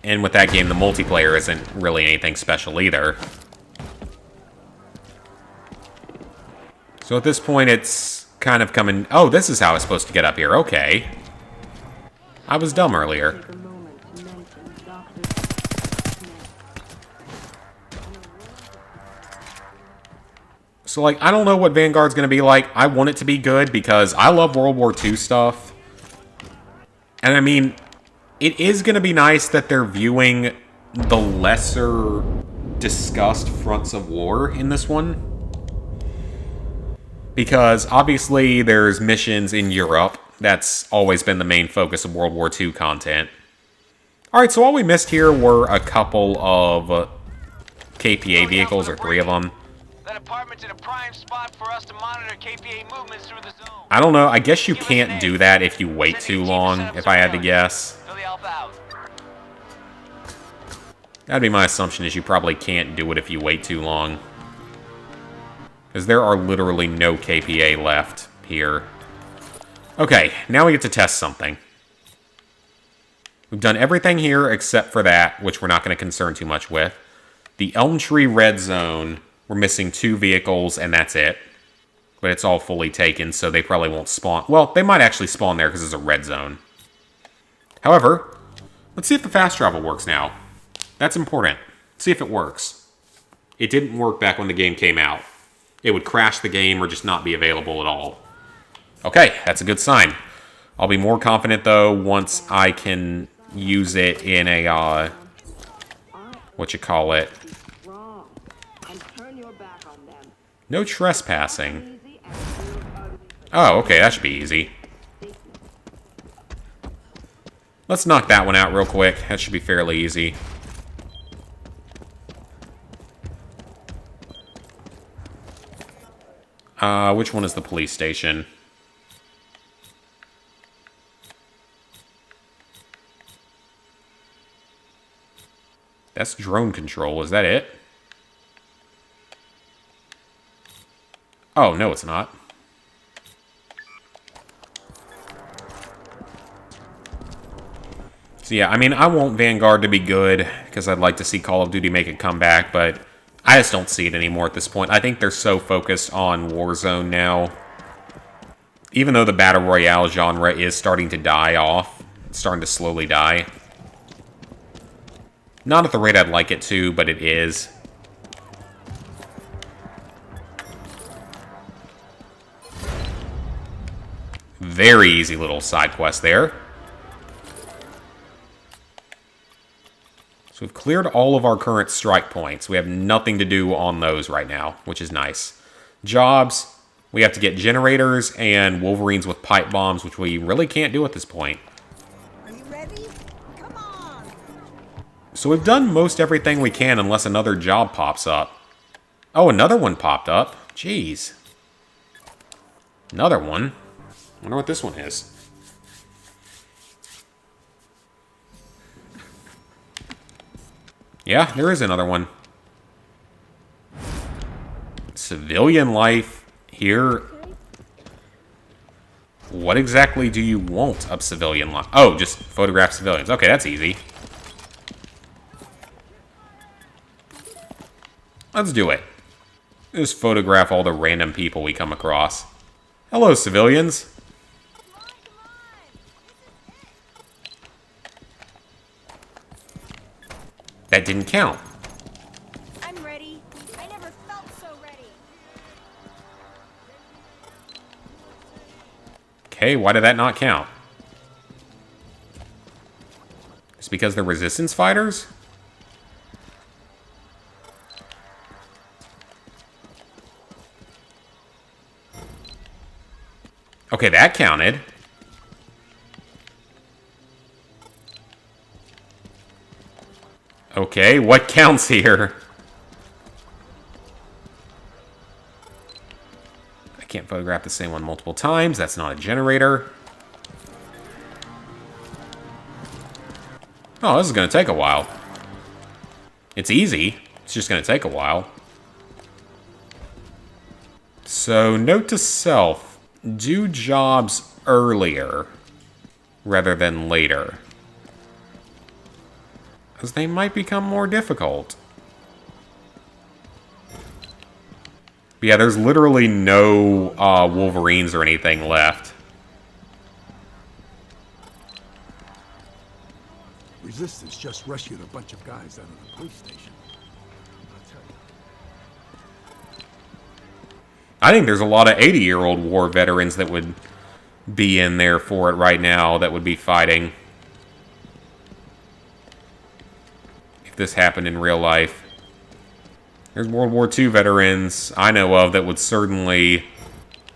And with that game, the multiplayer isn't really anything special either. So at this point, it's kind of coming... Oh, this is how it's supposed to get up here. Okay. I was dumb earlier. So, like, I don't know what Vanguard's going to be like. I want it to be good because I love World War II stuff. And I mean... It is going to be nice that they're viewing the lesser discussed fronts of war in this one. Because obviously there's missions in Europe. That's always been the main focus of World War II content. Alright, so all we missed here were a couple of KPA vehicles, or 3 of them. That apartment's in a prime spot for us to monitor KPA movements through the zone. I don't know, I guess you can't do that if you wait too long, if I had to guess. That'd be my assumption, is you probably can't do it if you wait too long. Because there are literally no KPA left here. Okay, now we get to test something. We've done everything here except for that, which we're not going to concern too much with. The Elm Tree Red Zone, we're missing 2 vehicles, and that's it. But it's all fully taken, so they probably won't spawn. Well, they might actually spawn there because it's a red zone. However, let's see if the fast travel works now. That's important. See if it works. It didn't work back when the game came out. It would crash the game or just not be available at all. Okay, that's a good sign. I'll be more confident, though, once I can use it in a, whatchamacallit. No trespassing. Oh, okay, that should be easy. Let's knock that one out real quick. That should be fairly easy. Which one is the police station? That's drone control. Is that it? Oh, no, it's not. So yeah, I mean, I want Vanguard to be good, because I'd like to see Call of Duty make a comeback, but I just don't see it anymore at this point. I think they're so focused on Warzone now. Even though the Battle Royale genre is starting to die off, it's starting to slowly die. Not at the rate I'd like it to, but it is. Very easy little side quest there. So we've cleared all of our current strike points. We have nothing to do on those right now, which is nice. Jobs, we have to get generators and Wolverines with pipe bombs, which we really can't do at this point. Are you ready? Come on. So we've done most everything we can unless another job pops up. Oh, another one popped up. Jeez. Another one. I wonder what this one is. Yeah, there is another one. Civilian life here. What exactly do you want of civilian life? Oh, just photograph civilians. Okay, that's easy. Let's do it. Just photograph all the random people we come across. Hello, civilians. That didn't count. I'm ready. I never felt so ready. Okay, why did that not count? It's because they're resistance fighters? Okay, that counted. Okay, what counts here? I can't photograph the same one multiple times. That's not a generator. Oh, this is going to take a while. It's easy. It's just going to take a while. So, note to self. Do jobs earlier rather than later, because they might become more difficult. But yeah, there's literally no Wolverines or anything left. Resistance just rescued a bunch of guys out of the police station. I'll tell you. I think there's a lot of 80-year-old war veterans that would be in there for it right now that would be fighting. If this happened in real life. There's World War II veterans I know of that would certainly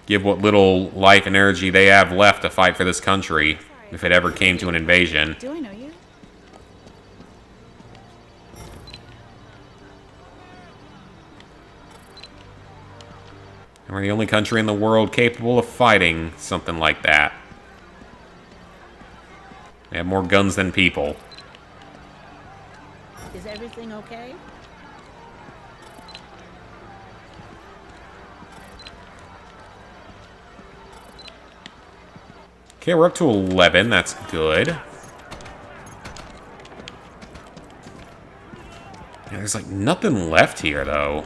give what little life and energy they have left to fight for this country if it ever came to an invasion. Do I know you? And we're the only country in the world capable of fighting something like that. They have more guns than people. Is everything okay? Okay, we're up to 11. That's good. Yeah, there's like nothing left here, though.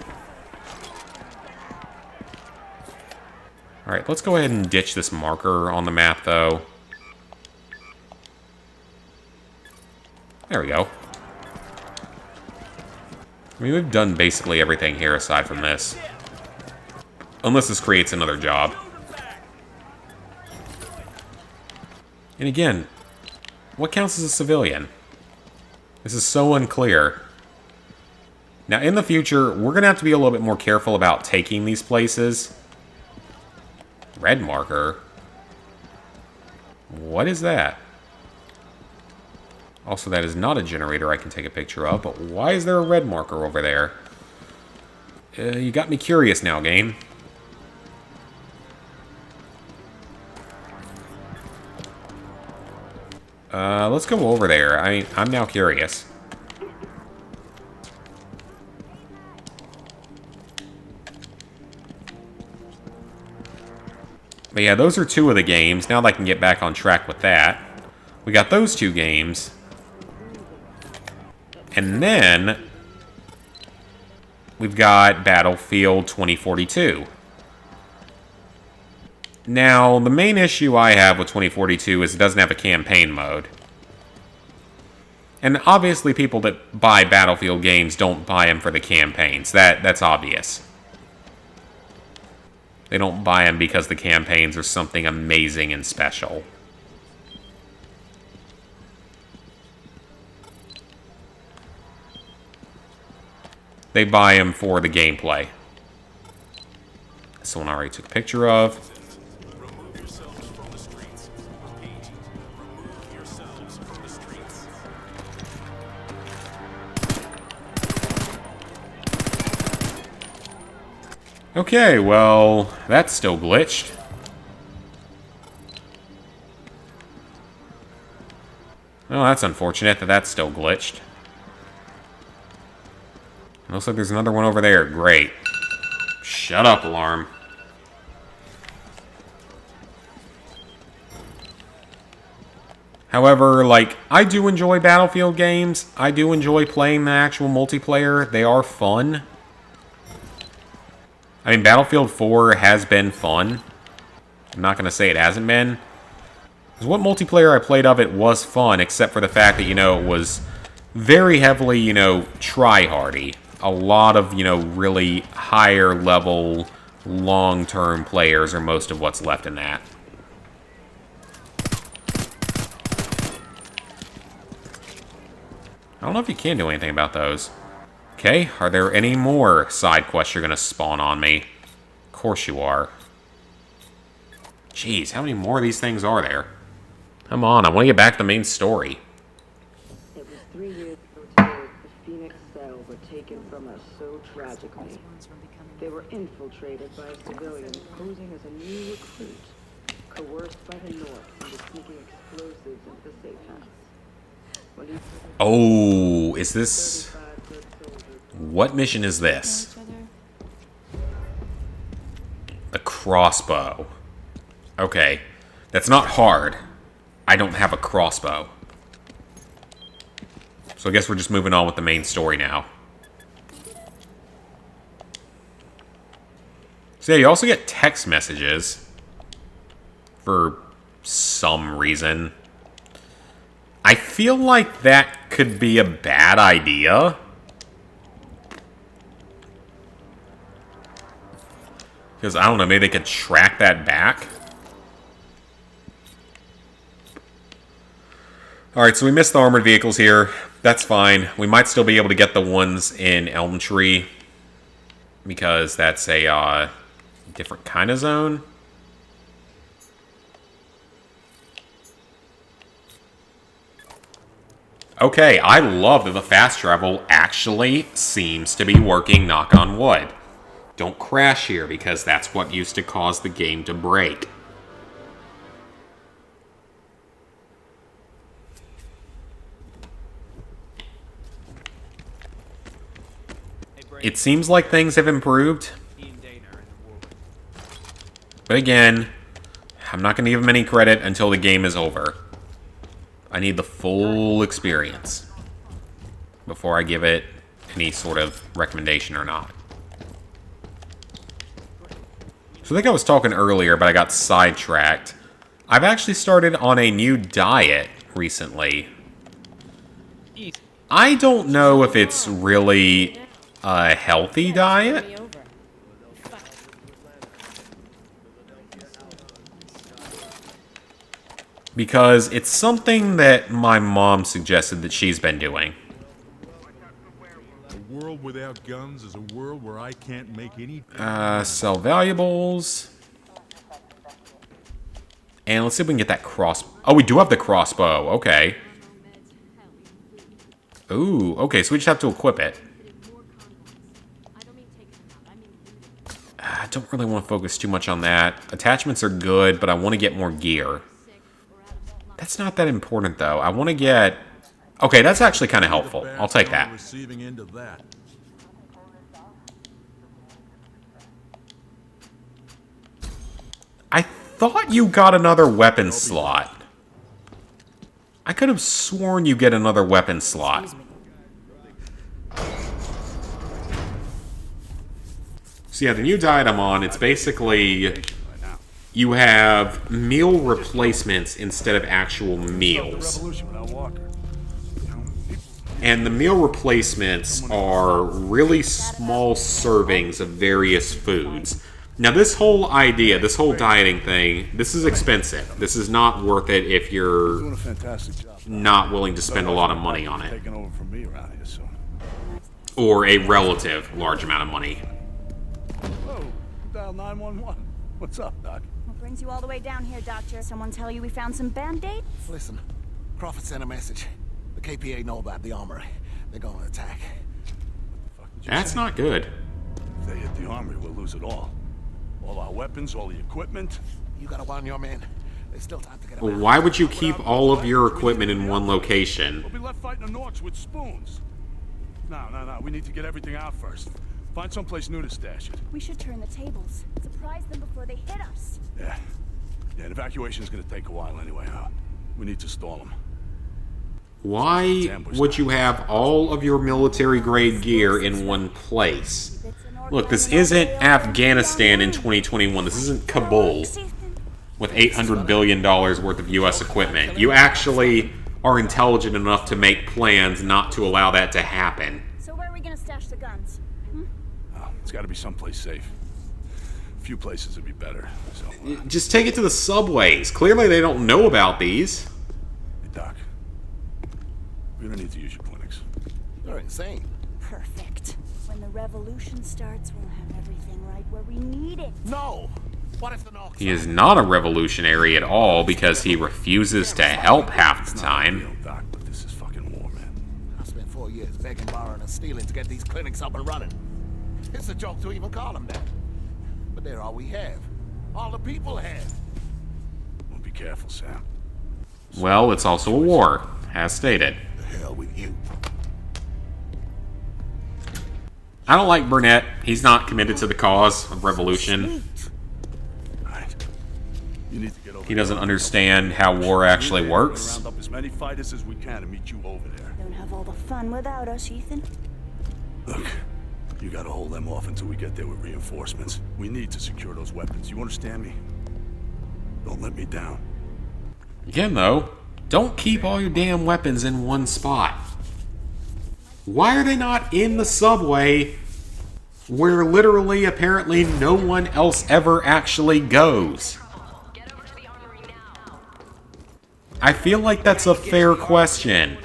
Alright, let's go ahead and ditch this marker on the map, though. There we go. I mean, we've done basically everything here aside from this. Unless this creates another job. And again, what counts as a civilian? This is so unclear. Now, in the future, we're going to have to be a little bit more careful about taking these places. Red marker? What is that? Also, that is not a generator I can take a picture of, but why is there a red marker over there? You got me curious now, game. Let's go over there. I'm now curious. But yeah, those are two of the games. Now that I can get back on track with that. We got those two games. And then we've got Battlefield 2042. Now, the main issue I have with 2042 is it doesn't have a campaign mode. And obviously people that buy Battlefield games don't buy them for the campaigns. That's obvious. They don't buy them because the campaigns are something amazing and special. They buy them for the gameplay. This one I already took a picture of. Okay, well, that's still glitched. Well, that's unfortunate that that's still glitched. Looks like there's another one over there. Great. Shut up, alarm. However, like, I do enjoy Battlefield games. I do enjoy playing the actual multiplayer. They are fun. I mean, Battlefield 4 has been fun. I'm not going to say it hasn't been. Because what multiplayer I played of it was fun, except for the fact that, you know, it was very heavily, you know, try-hardy. A lot of, you know, really higher-level, long-term players are most of what's left in that. I don't know if you can do anything about those. Okay, are there any more side quests you're going to spawn on me? Of course you are. Jeez, how many more of these things are there? Come on, I want to get back to the main story. It was 3 years ago today the Phoenix Cell were taken from us so tragically. They were infiltrated by civilians posing as a new recruit, coerced by the North into sneaking explosives into the safe house. Oh, is this... What mission is this? The Crossbow. Okay. That's not hard. I don't have a crossbow. So I guess we're just moving on with the main story now. So yeah, you also get text messages. For some reason. I feel like that could be a bad idea. Because, I don't know, maybe they could track that back. Alright, so we missed the armored vehicles here. That's fine. We might still be able to get the ones in Elm Tree. Because that's a different kind of zone. Okay, I love that the fast travel actually seems to be working, knock on wood. Don't crash here, because that's what used to cause the game to break. It seems like things have improved. But again, I'm not going to give them any credit until the game is over. I need the full experience before I give it any sort of recommendation or not. So I think I was talking earlier, but I got sidetracked. I've actually started on a new diet recently. I don't know if it's really a healthy diet? Because it's something that my mom suggested that she's been doing. A world without guns is a world where I can't make any... Sell valuables. And let's see if we can get that cross... Oh, we do have the crossbow. Okay. Ooh, okay, so we just have to equip it. I don't really want to focus too much on that. Attachments are good, but I want to get more gear. That's not that important, though. I want to get... Okay, that's actually kind of helpful. I'll take that. I thought you got another weapon slot. I could have sworn you get another weapon slot. So yeah, the new diet I'm on, it's basically... You have meal replacements instead of actual meals. And the meal replacements are really small servings of various foods. Now this whole idea, this whole dieting thing, this is expensive. This is not worth it if you're not willing to spend a lot of money on it. Or a relative large amount of money. Whoa, dial 911. What's up, Doc? What brings you all the way down here, Doctor? Someone tell you we found some band-aids? Listen, Crawford sent a message. The KPA know about the armory. They're gonna attack. That's not good. If they hit the armory, we'll lose it all. All our weapons, all the equipment. You gotta warn your men. There's still time to get them out. Why would you keep all of your equipment in one location? We'll be left fighting the Norks with spoons. No. We need to get everything out first. Find someplace new to stash it. We should turn the tables. Surprise them before they hit us. Yeah, an evacuation's gonna take a while anyway, huh? We need to stall them. Why would you have all of your military-grade gear in one place? Look, this isn't Afghanistan in 2021. This isn't Kabul with $800 billion worth of U.S. equipment. You actually are intelligent enough to make plans not to allow that to happen. So where are we gonna stash the guns? Oh, it's gotta be someplace safe. A few places would be better, so... Just take it to the subways. Clearly they don't know about these. Hey, Doc. We don't need to use your clinics. You're insane. Perfect. When the revolution starts, we'll have everything right where we need it. No! What if the Norks... He is not a revolutionary at all because he refuses to help half the time. Doc, but this is fucking war, man. I spent 4 years begging, borrowing, and stealing to get these clinics up and running. It's a joke to even call them that. But they're all we have. All the people have. Well, be careful, Sam. Well, it's also a war, as stated. The hell with you. I don't like Burnett. He's not committed to the cause of revolution. Right. You need to get over He doesn't understand how war actually works. Round up as many fighters as we can and meet you over there. Don't have all the fun without us, Ethan. Look, you gotta hold them off until we get there with reinforcements. We need to secure those weapons. You understand me? Don't let me down. Again, though, don't keep all your damn weapons in one spot. Why are they not in the subway where literally, apparently, no one else ever actually goes? I feel like that's a fair question.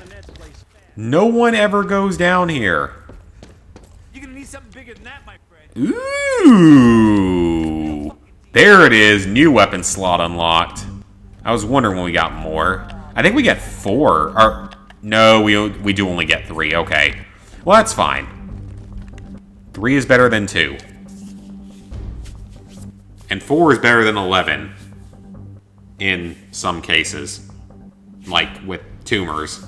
No one ever goes down here. You're gonna need something bigger than that, my friend. Ooh. There it is. New weapon slot unlocked. I was wondering when we got more. I think we get 4. Or, no, we do only get 3. Okay. Well, that's fine. 3 is better than 2. And 4 is better than 11. In some cases. Like with tumors.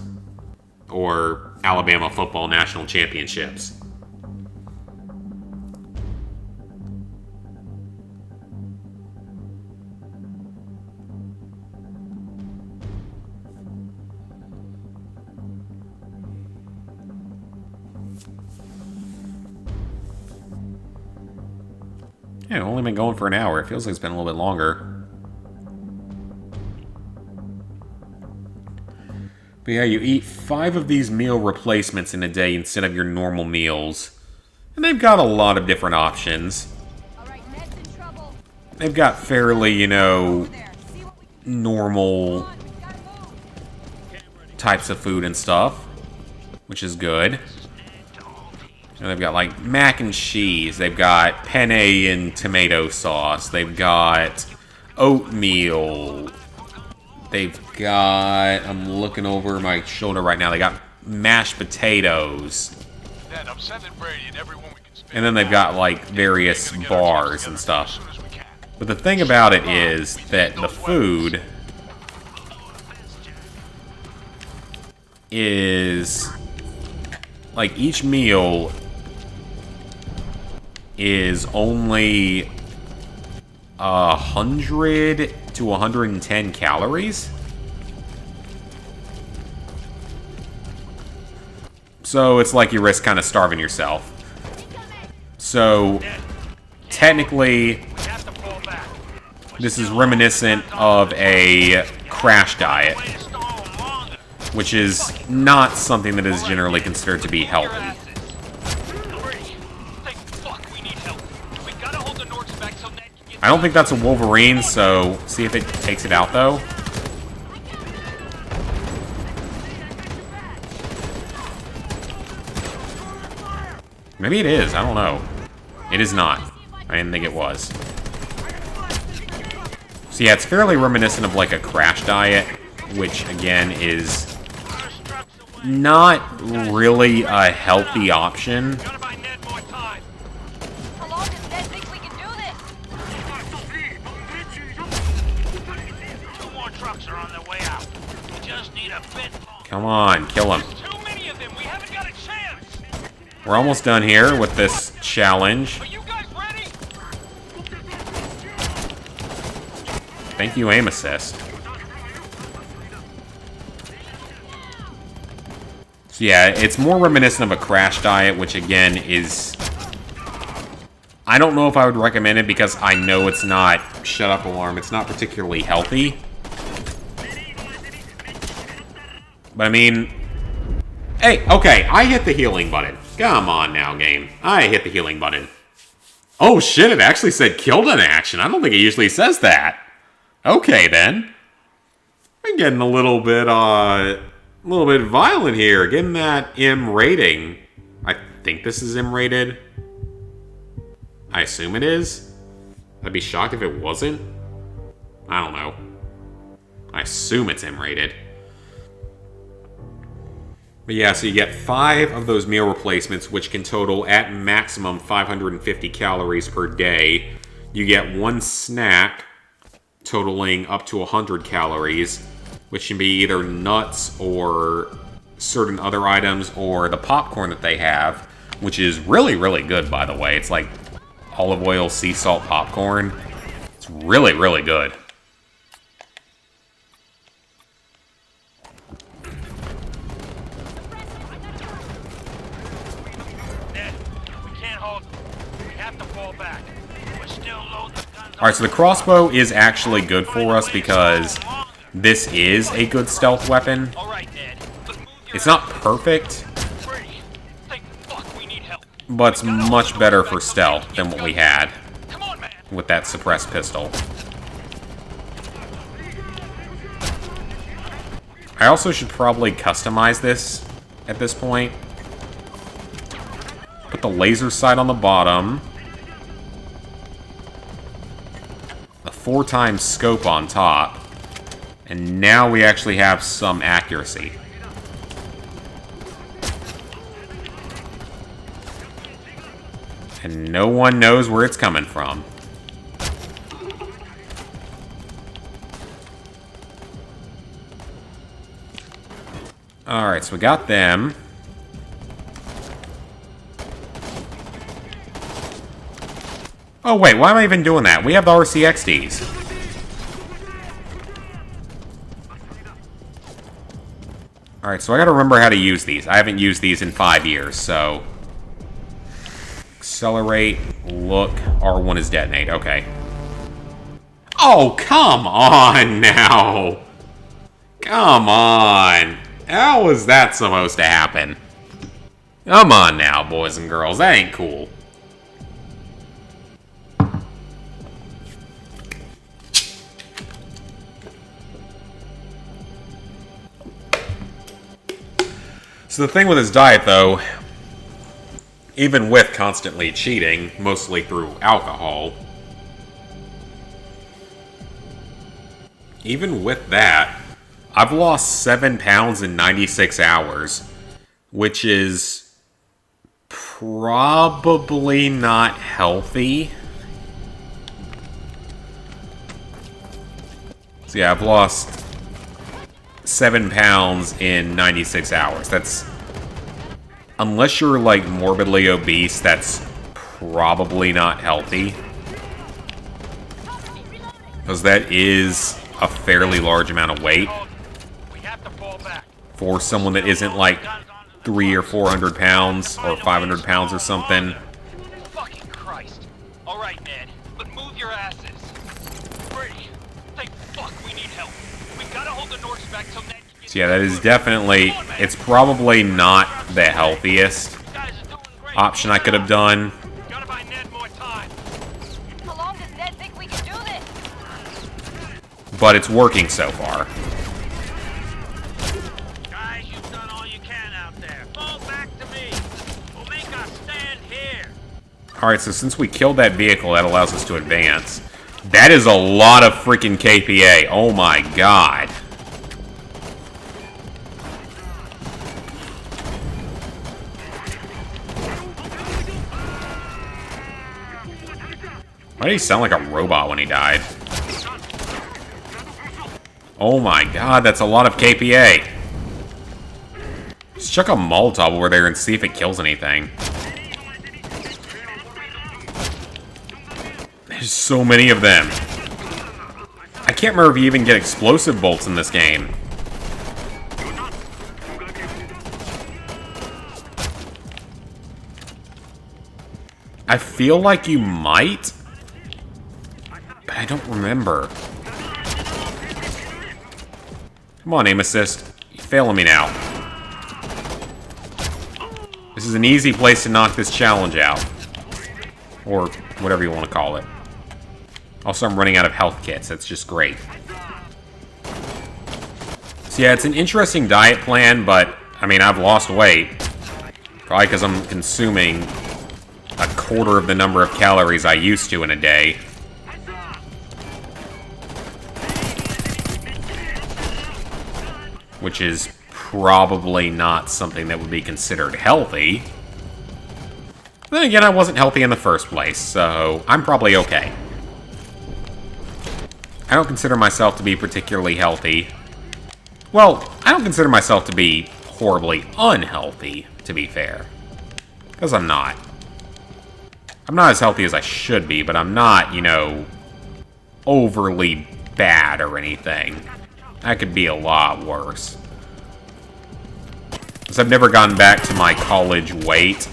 Or Alabama football national championships. Yeah, I've only been going for an hour. It feels like it's been a little bit longer. But yeah, you eat 5 of these meal replacements in a day instead of your normal meals. And they've got a lot of different options. They've got fairly, you know, normal types of food and stuff, which is good. And they've got like mac and cheese. They've got penne and tomato sauce. They've got oatmeal. They've got, I'm looking over my shoulder right now, they got mashed potatoes. And then they've got like various bars and stuff. But the thing about it is that the food is, like, each meal is only 100 to 110 calories. So it's like you risk kind of starving yourself. So technically, this is reminiscent of a crash diet, which is not something that is generally considered to be healthy. I don't think that's a Wolverine, so see if it takes it out, though. Maybe it is, I don't know. It is not. I didn't think it was. So yeah, it's fairly reminiscent of like a crash diet, which again is not really a healthy option. Come on, kill him. We're almost done here with this challenge. Thank you, aim assist. So yeah, it's more reminiscent of a crash diet, which again is... I don't know if I would recommend it because I know it's not... Shut up, alarm. It's not particularly healthy. But I mean... Hey, okay, I hit the healing button. Come on now, game. I hit the healing button. Oh shit, it actually said killed in action. I don't think it usually says that. Okay, then. I'm getting a little bit violent here. Getting that M rating. I think this is M rated. I assume it is. I'd be shocked if it wasn't. I don't know. I assume it's M rated. But yeah, so you get 5 of those meal replacements, which can total at maximum 550 calories per day. You get 1 snack, totaling up to 100 calories, which can be either nuts or certain other items, or the popcorn that they have, which is really, really good, by the way. It's like olive oil, sea salt popcorn. It's really, really good. Alright, so the crossbow is actually good for us because this is a good stealth weapon. It's not perfect, but it's much better for stealth than what we had with that suppressed pistol. I also should probably customize this at this point. Put the laser sight on the bottom. A 4x scope on top. And now we actually have some accuracy. And no one knows where it's coming from. Alright, so we got them. Oh wait, why am I even doing that? We have the RCXDs. Alright, so I gotta remember how to use these. I haven't used these in 5 years, so... Accelerate, look, R1 is detonate, okay. Oh, come on now! Come on! How was that supposed to happen? Come on now, boys and girls, that ain't cool. So the thing with his diet, though, even with constantly cheating, mostly through alcohol, even with that, I've lost 7 pounds in 96 hours, which is probably not healthy. So yeah, I've lost 7 pounds in 96 hours. That's, unless you're like morbidly obese, that's probably not healthy. Because that is a fairly large amount of weight for someone that isn't like 300 or 400 pounds or 500 pounds or something. Fucking Christ. All right, Ned, but move your asses. Brady, thank fuck we need help. We gotta hold the Norks back till Ned can get... So yeah, that is definitely, it's probably not the healthiest option I could have done. Gotta buy Ned more time. How long does Ned think we can do this? But it's working so far. Guys, you've done all you can out there. Fall back to me. We'll make our stand here. Alright, so since we killed that vehicle, that allows us to advance. That is a lot of freaking KPA. Oh my god. Why did he sound like a robot when he died? Oh my god, that's a lot of KPA. Just chuck a Molotov over there and see if it kills anything. There's so many of them. I can't remember if you even get explosive bolts in this game. I feel like you might, but I don't remember. Come on, aim assist. You're failing me now. This is an easy place to knock this challenge out. Or whatever you want to call it. Also, I'm running out of health kits. That's just great. So yeah, it's an interesting diet plan, but, I mean, I've lost weight. Probably because I'm consuming a quarter of the number of calories I used to in a day. Which is probably not something that would be considered healthy. But then again, I wasn't healthy in the first place, so I'm probably okay. I don't consider myself to be particularly healthy. Well, I don't consider myself to be horribly unhealthy, to be fair. Because I'm not. I'm not as healthy as I should be, but I'm not, you know, overly bad or anything. That could be a lot worse. Because I've never gotten back to my college weight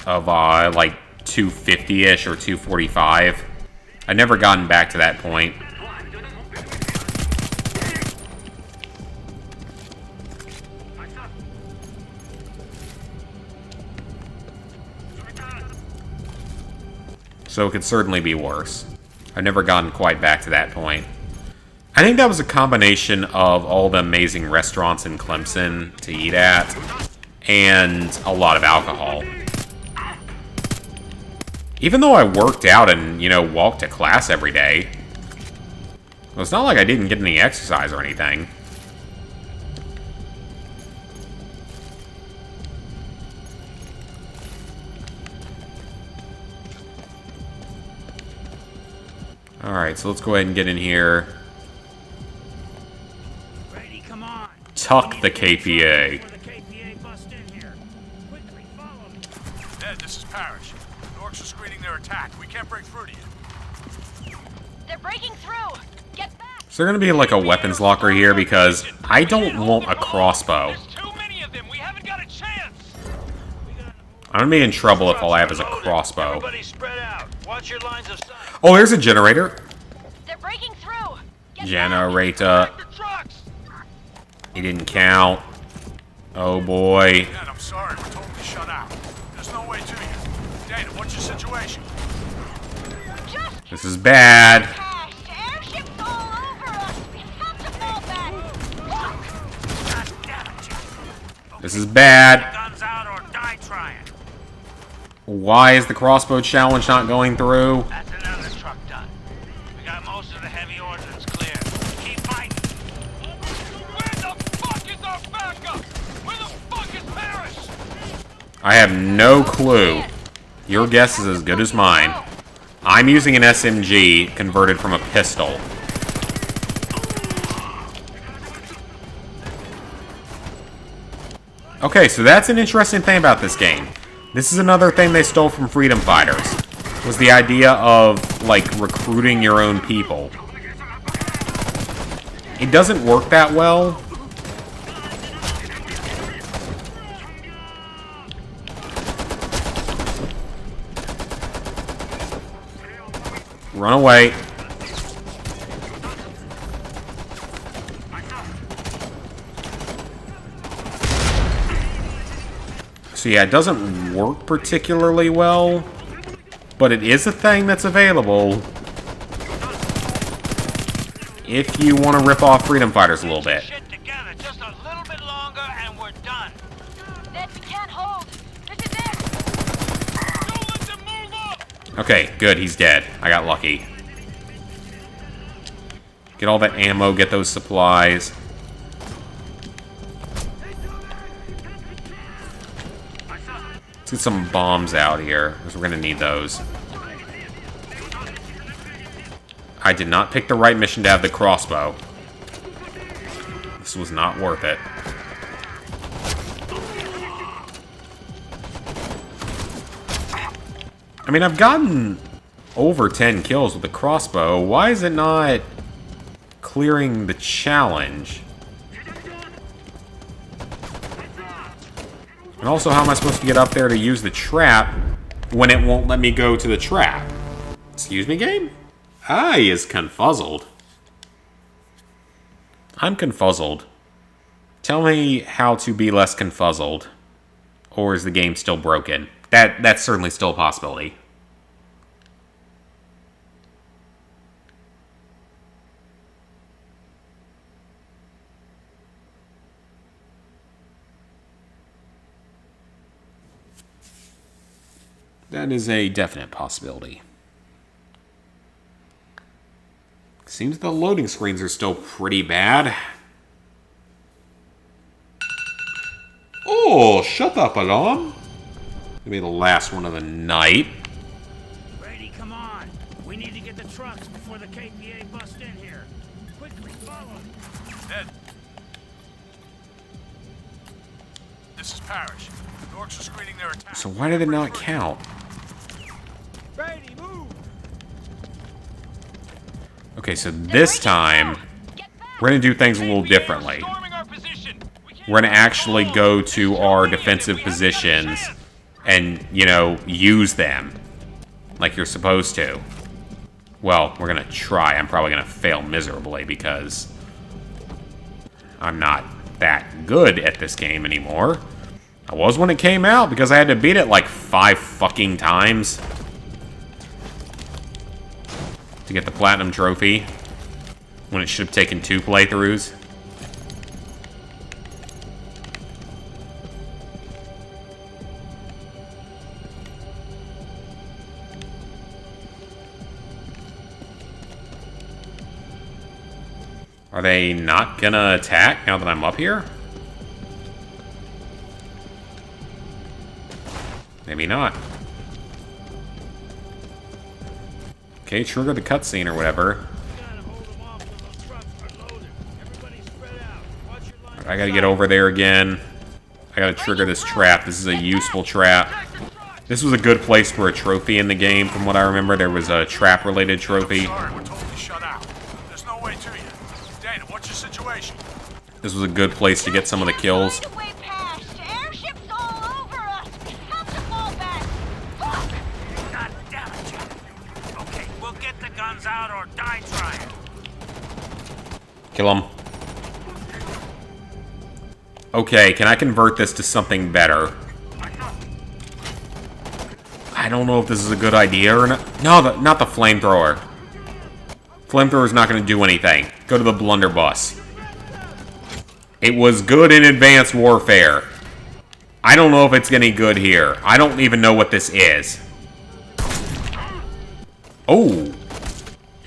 of, like, 250-ish or 245. I've never gotten back to that point. So it could certainly be worse. I've never gotten quite back to that point. I think that was a combination of all the amazing restaurants in Clemson to eat at, and a lot of alcohol. Even though I worked out and, you know, walked to class every day, it's not like I didn't get any exercise or anything. Alright, so let's go ahead and get in here. Brady, come on. Tuck the KPA. Ned, this is Parrish. The Orcs are screening their attack. We can't break through to you. They're breaking through. Get back. Is there going to be like a weapons locker here? Because I don't want a crossbow. There's too many of them. We haven't got a chance. I'm going to be in trouble if all I have is a crossbow. Everybody spread out. Watch your lines of sight. Oh, there's a generator. They're breaking through. Get Generator. Back the trucks. He didn't count. Oh boy. Ned, I'm sorry. We're totally shut out. There's no way to you. Dana, what's your situation? Just This is bad. cash. Airships all over us. We have to fall back. Look. God damn it, Jeff. This is bad. Guns out or die trying. Why is the crossbow challenge not going through? That's another truck done. We got most of the heavy ordnance clear. Keep fighting. Where the fuck is our backup? Where the fuck is Paris? I have no clue. Your guess is as good as mine. I'm using an SMG converted from a pistol. Okay, so that's an interesting thing about this game. This is another thing they stole from Freedom Fighters. Was the idea of, like, recruiting your own people. It doesn't work that well. Run away. So yeah, it doesn't work particularly well, but it is a thing that's available if you want to rip off Freedom Fighters a little bit. Shit together just a little bit longer and we're done. Ned, we can't hold. This is it. Don't let them move up! Okay, good, he's dead. I got lucky. Get all that ammo, get those supplies. Let's get some bombs out here, because we're going to need those. I did not pick the right mission to have the crossbow. This was not worth it. I mean, I've gotten over 10 kills with the crossbow. Why is it not clearing the challenge? And also, how am I supposed to get up there to use the trap when it won't let me go to the trap? Excuse me, game? I is confuzzled. I'm confuzzled. Tell me how to be less confuzzled. Or is the game still broken? That's certainly still a possibility. That is a definite possibility. Seems the loading screens are still pretty bad. Oh, shut up, alarm. Maybe the last one of the night. Brady, come on. We need to get the trucks before the KPA bust in here. Quickly, follow. Ned. This is Parrish. The orcs are screening their attack. So why did it not count? Brady, move! Okay, so this time, we're going to do things a little differently. Storming our position. We can't We're going to actually go to our defensive positions and, you know, use them like you're supposed to. Well, we're going to try. I'm probably going to fail miserably because I'm not that good at this game anymore. I was when it came out because I had to beat it like 5 fucking times to get the platinum trophy when it should have taken 2 playthroughs. Are they not gonna attack now that I'm up here? Maybe not. Okay, trigger the cutscene or whatever. I gotta get over there again. I gotta trigger this trap. This is a useful trap. This was a good place for a trophy in the game, from what I remember. There was a trap-related trophy. Sorry, we're totally shut out. There's no way to you. Dana, what's your situation? This was a good place to get some of the kills. Airships all over us. Have to fall back. Fuck. God damn it, Jack. Okay, we'll get the guns out or die trying. Kill him. Okay, can I convert this to something better? I don't know if this is a good idea or not. No, not the flamethrower. Flamethrower's not going to do anything. Go to the blunderbuss. It was good in Advanced Warfare. I don't know if it's any good here. I don't even know what this is. Oh.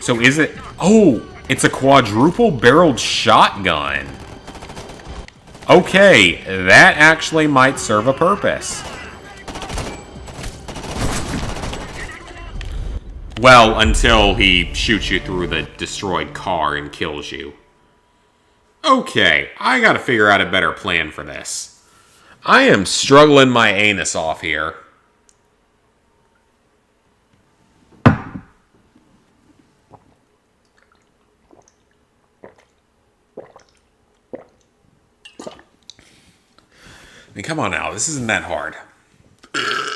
So is it... Oh, it's a quadruple-barreled shotgun. Okay, that actually might serve a purpose. Well, until he shoots you through the destroyed car and kills you. Okay, I gotta figure out a better plan for this. I am struggling my anus off here. I mean, come on now, this isn't that hard. I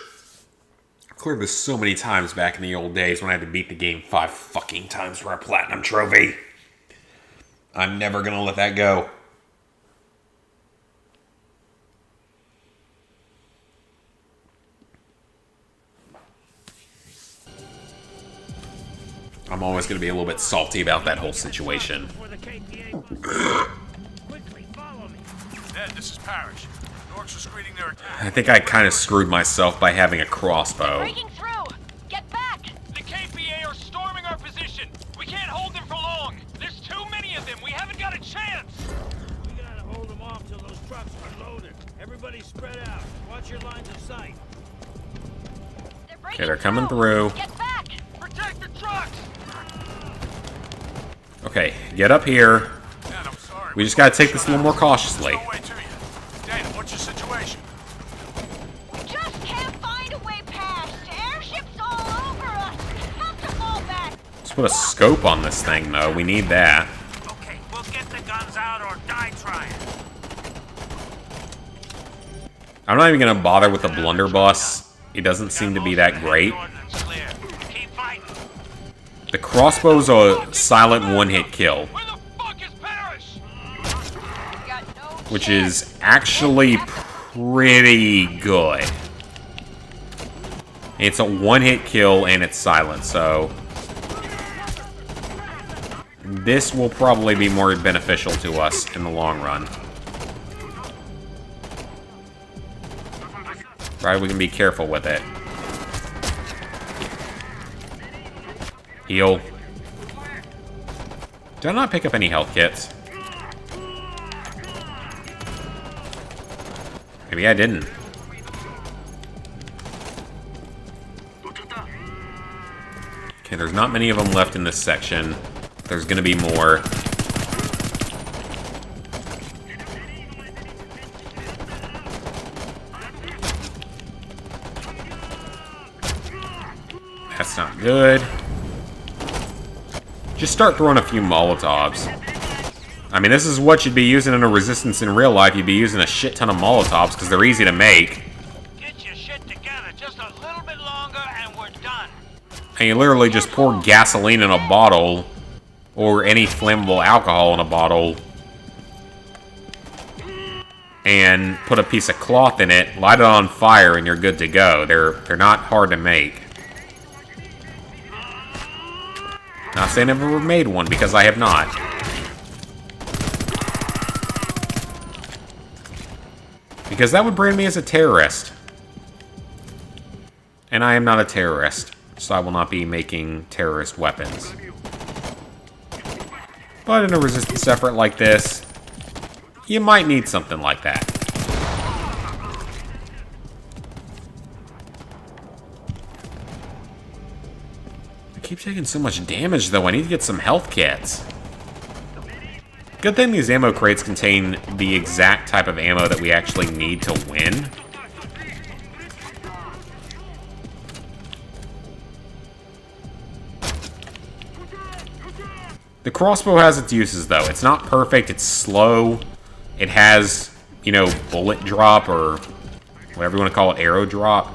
cleared this so many times back in the old days when I had to beat the game 5 fucking times for a platinum trophy. I'm never gonna let that go. I'm always gonna be a little bit salty about that whole situation. Ned, this is Parrish. The orcs are screening their attack. I think I kind of screwed myself by having a crossbow. Breaking through! Get back! The KPA are storming our position. We can't hold them for long. There's too many of them. We haven't got a chance. We gotta hold them off till those trucks are loaded. Everybody spread out. Watch your lines of sight. Okay, they're coming through. Get back! Protect the trucks! Okay, get up here. Ned, I'm sorry. We just gotta take this a little more cautiously. No way to you. Dana, what's your situation? We just can't find a way past. Airships all over us. Have to fall back. Let's put a scope on this thing, though. We need that. Okay, we'll get the guns out or die trying. I'm not even gonna bother with the blunderbuss. It doesn't seem to be that great. Keep fighting. The crossbow's a silent one-hit kill, Where the fuck is Parrish? Got no which chance. is actually pretty good. It's a one-hit kill and it's silent, so this will probably be more beneficial to us in the long run. Right, we can be careful with it. Heal. Did I not pick up any health kits? Maybe I didn't. Okay, there's not many of them left in this section. There's gonna be more. That's not good. Just start throwing a few Molotovs. I mean, this is what you'd be using in a Resistance in real life. You'd be using a shit ton of Molotovs because they're easy to make. Get your shit together just a little bit longer and we're done. And you literally just pour gasoline in a bottle or any flammable alcohol in a bottle and put a piece of cloth in it, light it on fire, and you're good to go. They're not hard to make. Not saying I've ever made one, because I have not. Because that would brand me as a terrorist. And I am not a terrorist, so I will not be making terrorist weapons. But in a resistance effort like this, you might need something like that. I keep taking so much damage, though. I need to get some health kits. Good thing these ammo crates contain the exact type of ammo that we actually need to win. The crossbow has its uses, though. It's not perfect, it's slow. It has, you know, bullet drop, or whatever you want to call it, arrow drop.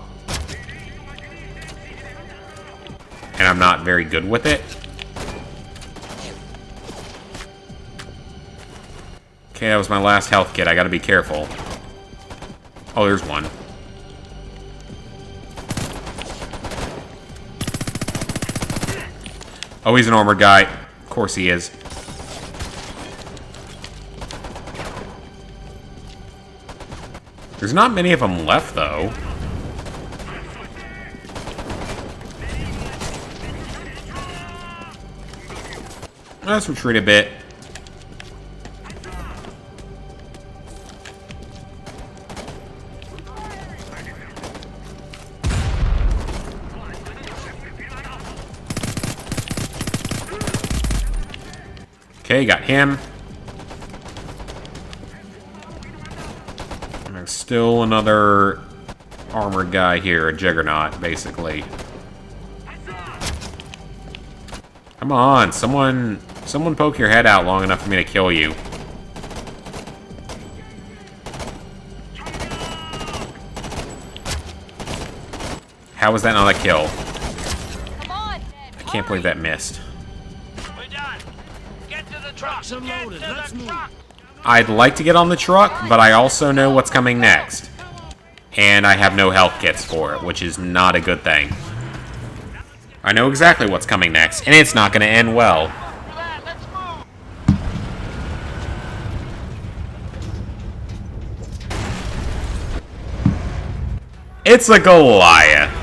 And I'm not very good with it. Okay, that was my last health kit. I gotta be careful. Oh, there's one. Oh, he's an armored guy. Of course he is. There's not many of them left, though. Let's retreat a bit. Okay, got him. And there's still another armored guy here, a juggernaut, basically. Come on, someone poke your head out long enough for me to kill you. How was that not a kill? Come on, I can't believe that missed. We're done. Get to the truck. Get to the truck. I'd like to get on the truck, but I also know what's coming next. And I have no health kits for it, which is not a good thing. I know exactly what's coming next, and it's not going to end well. Let's move. It's a Goliath.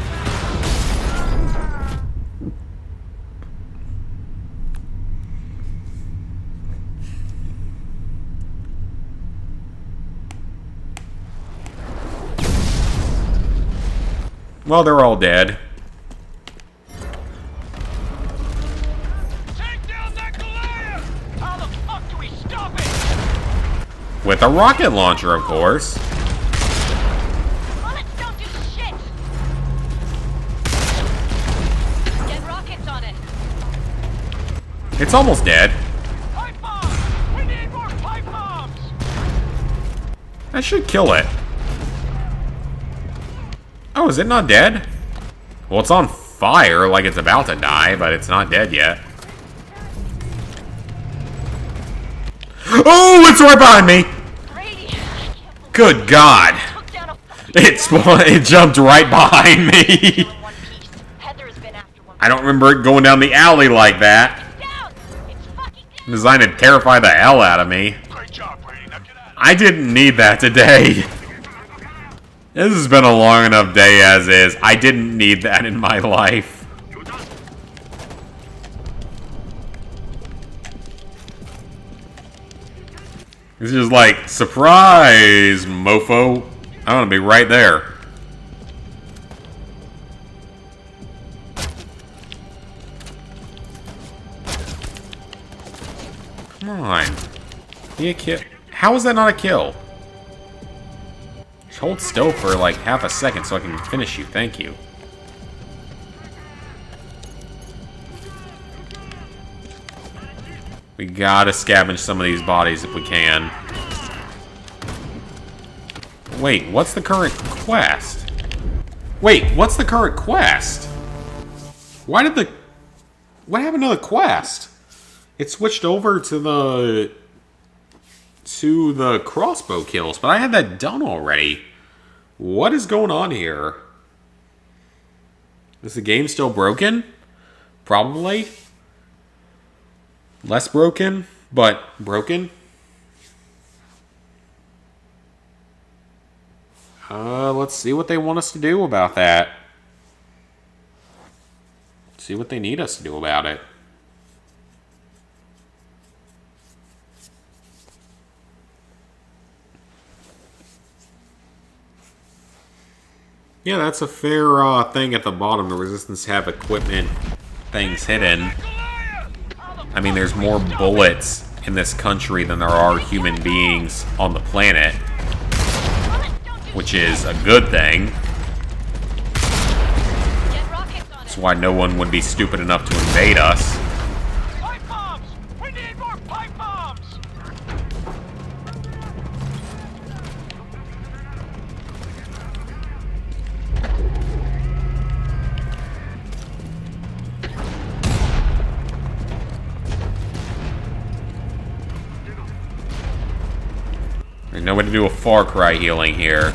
Well, they're all dead. Take down that Goliath! How the fuck do we stop it? With a rocket launcher, of course. bullets don't do shit. Get rockets on it. It's almost dead. Pipe bombs! We need more pipe bombs! That should kill it. Oh, is it not dead? Well, it's on fire, like it's about to die, but it's not dead yet. Oh, it's right behind me! Brady, I can't believe Good God! you took down a fucking It jumped right behind me! in one piece. Heather has been after one. I don't remember it going down the alley like that. Down! It's fucking down! Designed to terrify the hell out of me. Great job, Brady. Now get out. I didn't need that today. This has been a long enough day as is. I didn't need that in my life. It's just like, surprise, mofo. I'm gonna be right there. Come on. Be a kill. How is that not a kill? Just hold still for like half a second so I can finish you. Thank you. We gotta scavenge some of these bodies if we can. Wait, what's the current quest? Wait, what's the current quest? Why did the... What happened to the quest? It switched over to the crossbow kills, but I had that done already. What is going on here? Is the game still broken? Probably. Less broken, but broken. Let's see what they want us to do about that. See what they need us to do about it. Yeah, that's a fair thing at the bottom. The Resistance have equipment things hidden. I mean, there's more bullets in this country than there are human beings on the planet, which is a good thing. That's why no one would be stupid enough to invade us. Pipe bombs! We need more pipe bombs! There's no way to do a Far Cry healing here.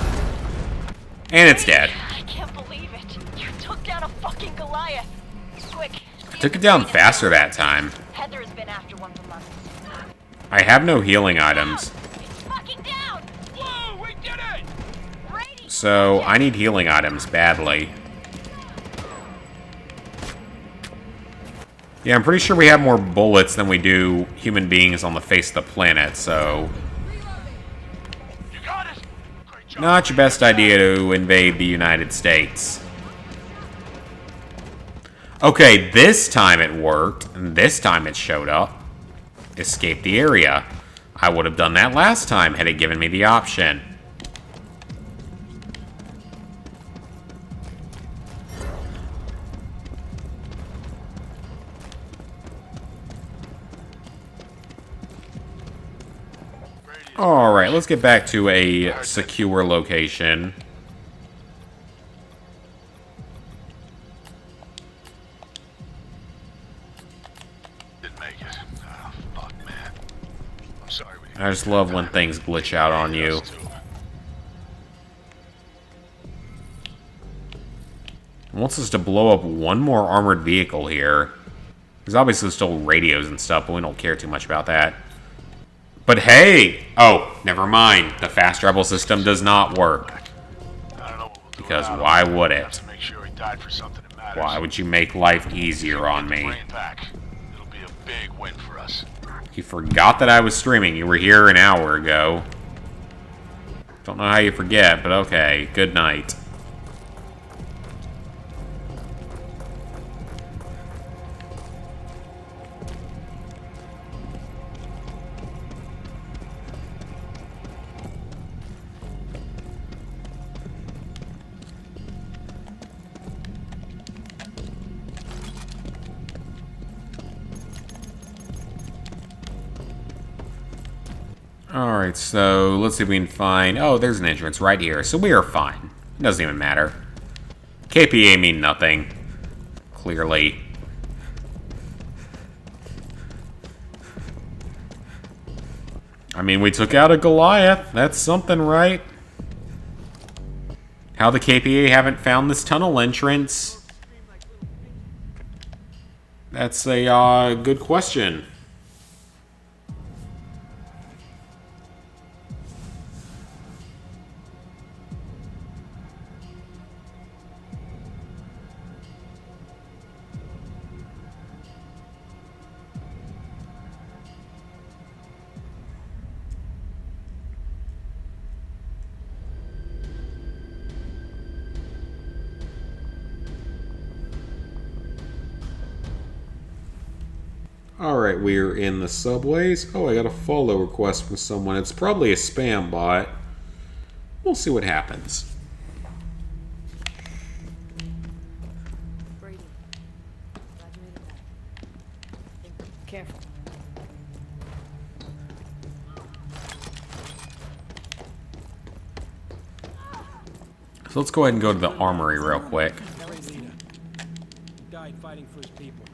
And it's dead. I can't believe it. You took down a fucking Goliath. Quick. I took it down faster that time. Heather has been after one for months. I have no healing items. It's fucking down! Whoa, we did it! So, I need healing items badly. Yeah, I'm pretty sure we have more bullets than we do human beings on the face of the planet, so... Not your best idea to invade the United States. Okay, this time it worked, and this time it showed up. Escape the area. I would have done that last time had it given me the option. Alright, let's get back to a secure location. Didn't make it. Oh, fuck, man. I'm sorry. I just love when things glitch out on you. It wants us to blow up one more armored vehicle here. There's obviously still radios and stuff, but we don't care too much about that. But hey! Oh, never mind. The fast travel system does not work. Because why would it? Why would you make life easier on me? It'll be a big win for us. You forgot that I was streaming. You were here an hour ago. Don't know how you forget, but okay. Good night. Alright, so let's see if we can find... Oh, there's an entrance right here, so we are fine. It doesn't even matter. KPA mean nothing. Clearly. I mean, we took out a Goliath. That's something, right? How the KPA haven't found this tunnel entrance? That's a good question. Alright, we're in the subways. Oh, I got a follow request from someone. It's probably a spam bot. We'll see what happens. Brady, glad you made it back. Careful. So let's go ahead and go to the armory real quick. Died fighting for his people.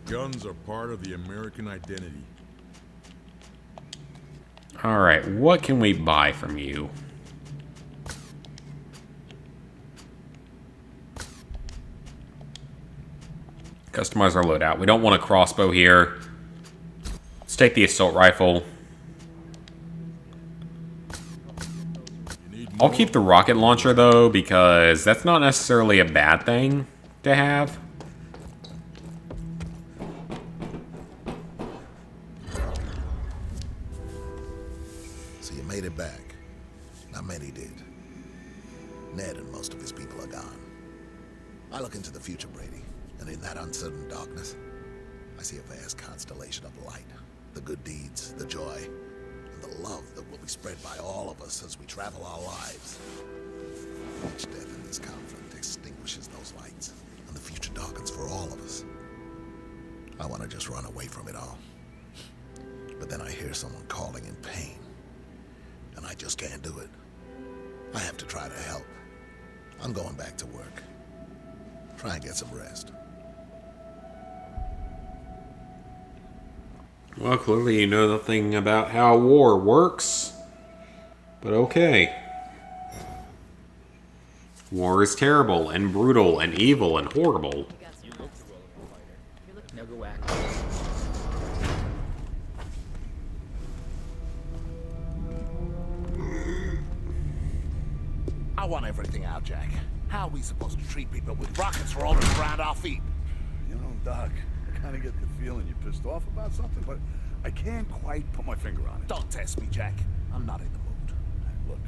Guns are part of the American identity. Alright, what can we buy from you? Customize our loadout. We don't want a crossbow here. Let's take the assault rifle. I'll keep the rocket launcher though, because that's not necessarily a bad thing to have. So you made it back. Not many did. Ned and most of his people are gone. I look into the future, Brady, and in that uncertain darkness, I see a vast constellation of light. The good deeds, the joy, and the love that will be spread by all of us as we travel our lives. Each death in this conflict extinguishes those lights, and the future darkens for all of us. I want to just run away from it all. But then I hear someone calling in pain, and I just can't do it. I have to try to help. I'm going back to work. Try and get some rest. Well, clearly you know nothing about how war works. But okay. War is terrible, and brutal, and evil, and horrible. Now go act. want everything out, Jack. How are we supposed to treat people with rockets rolling around our feet? You know, Doc, I kind of get the feeling you're pissed off about something, but I can't quite put my finger on it. Don't test me, Jack. I'm not in the mood. Look,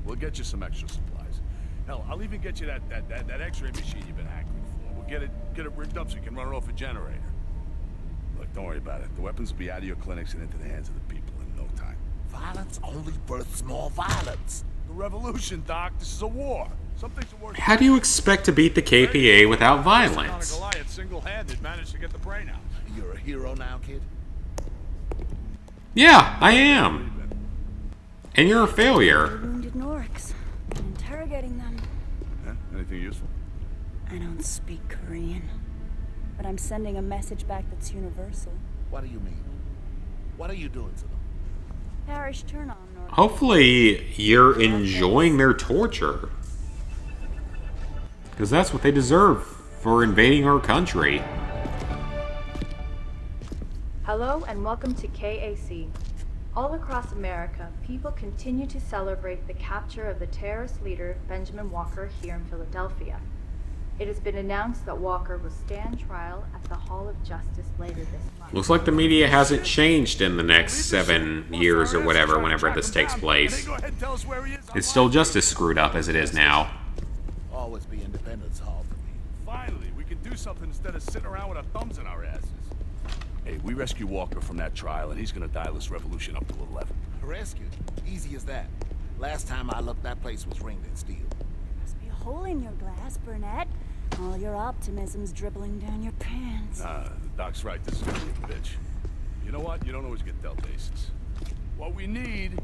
we'll get you some extra supplies. Hell, I'll even get you that X-ray machine you've been hankering for. We'll get it rigged up so you can run it off a generator. Look, don't worry about it. The weapons will be out of your clinics and into the hands of the people in no time. Violence only births more violence. The revolution, Doc. This is a war. Some things are worse. How do you expect to beat the KPA without violence? Goliath single-handed managed to get the brain out. You're a hero now, kid? Yeah, I am. And you're a failure. Wounded Norks. I'm interrogating them. Yeah? Anything useful? I don't speak Korean. But I'm sending a message back that's universal. What do you mean? What are you doing to them? Parish, turn on Nork. Hopefully you're enjoying their torture. Because that's what they deserve for invading our country. Hello and welcome to KAC. All across America, people continue to celebrate the capture of the terrorist leader Benjamin Walker here in Philadelphia. It has been announced that Walker will stand trial at the Hall of Justice later this month. Looks like the media hasn't changed in the next 7 years or whatever, whenever this takes place. It's still just as screwed up as it is now. Always be Independence Hall for me. Finally, we can do something instead of sitting around with our thumbs in our asses. Hey, we rescue Walker from that trial, and he's gonna dial this revolution up to 11. Rescued? Easy as that. Last time I looked, that place was ringed in steel. Must be a hole in your glass, Burnett. All your optimism's dribbling down your pants. The Doc's right. This is gonna be a bitch. You know what? You don't always get dealt aces. What we need is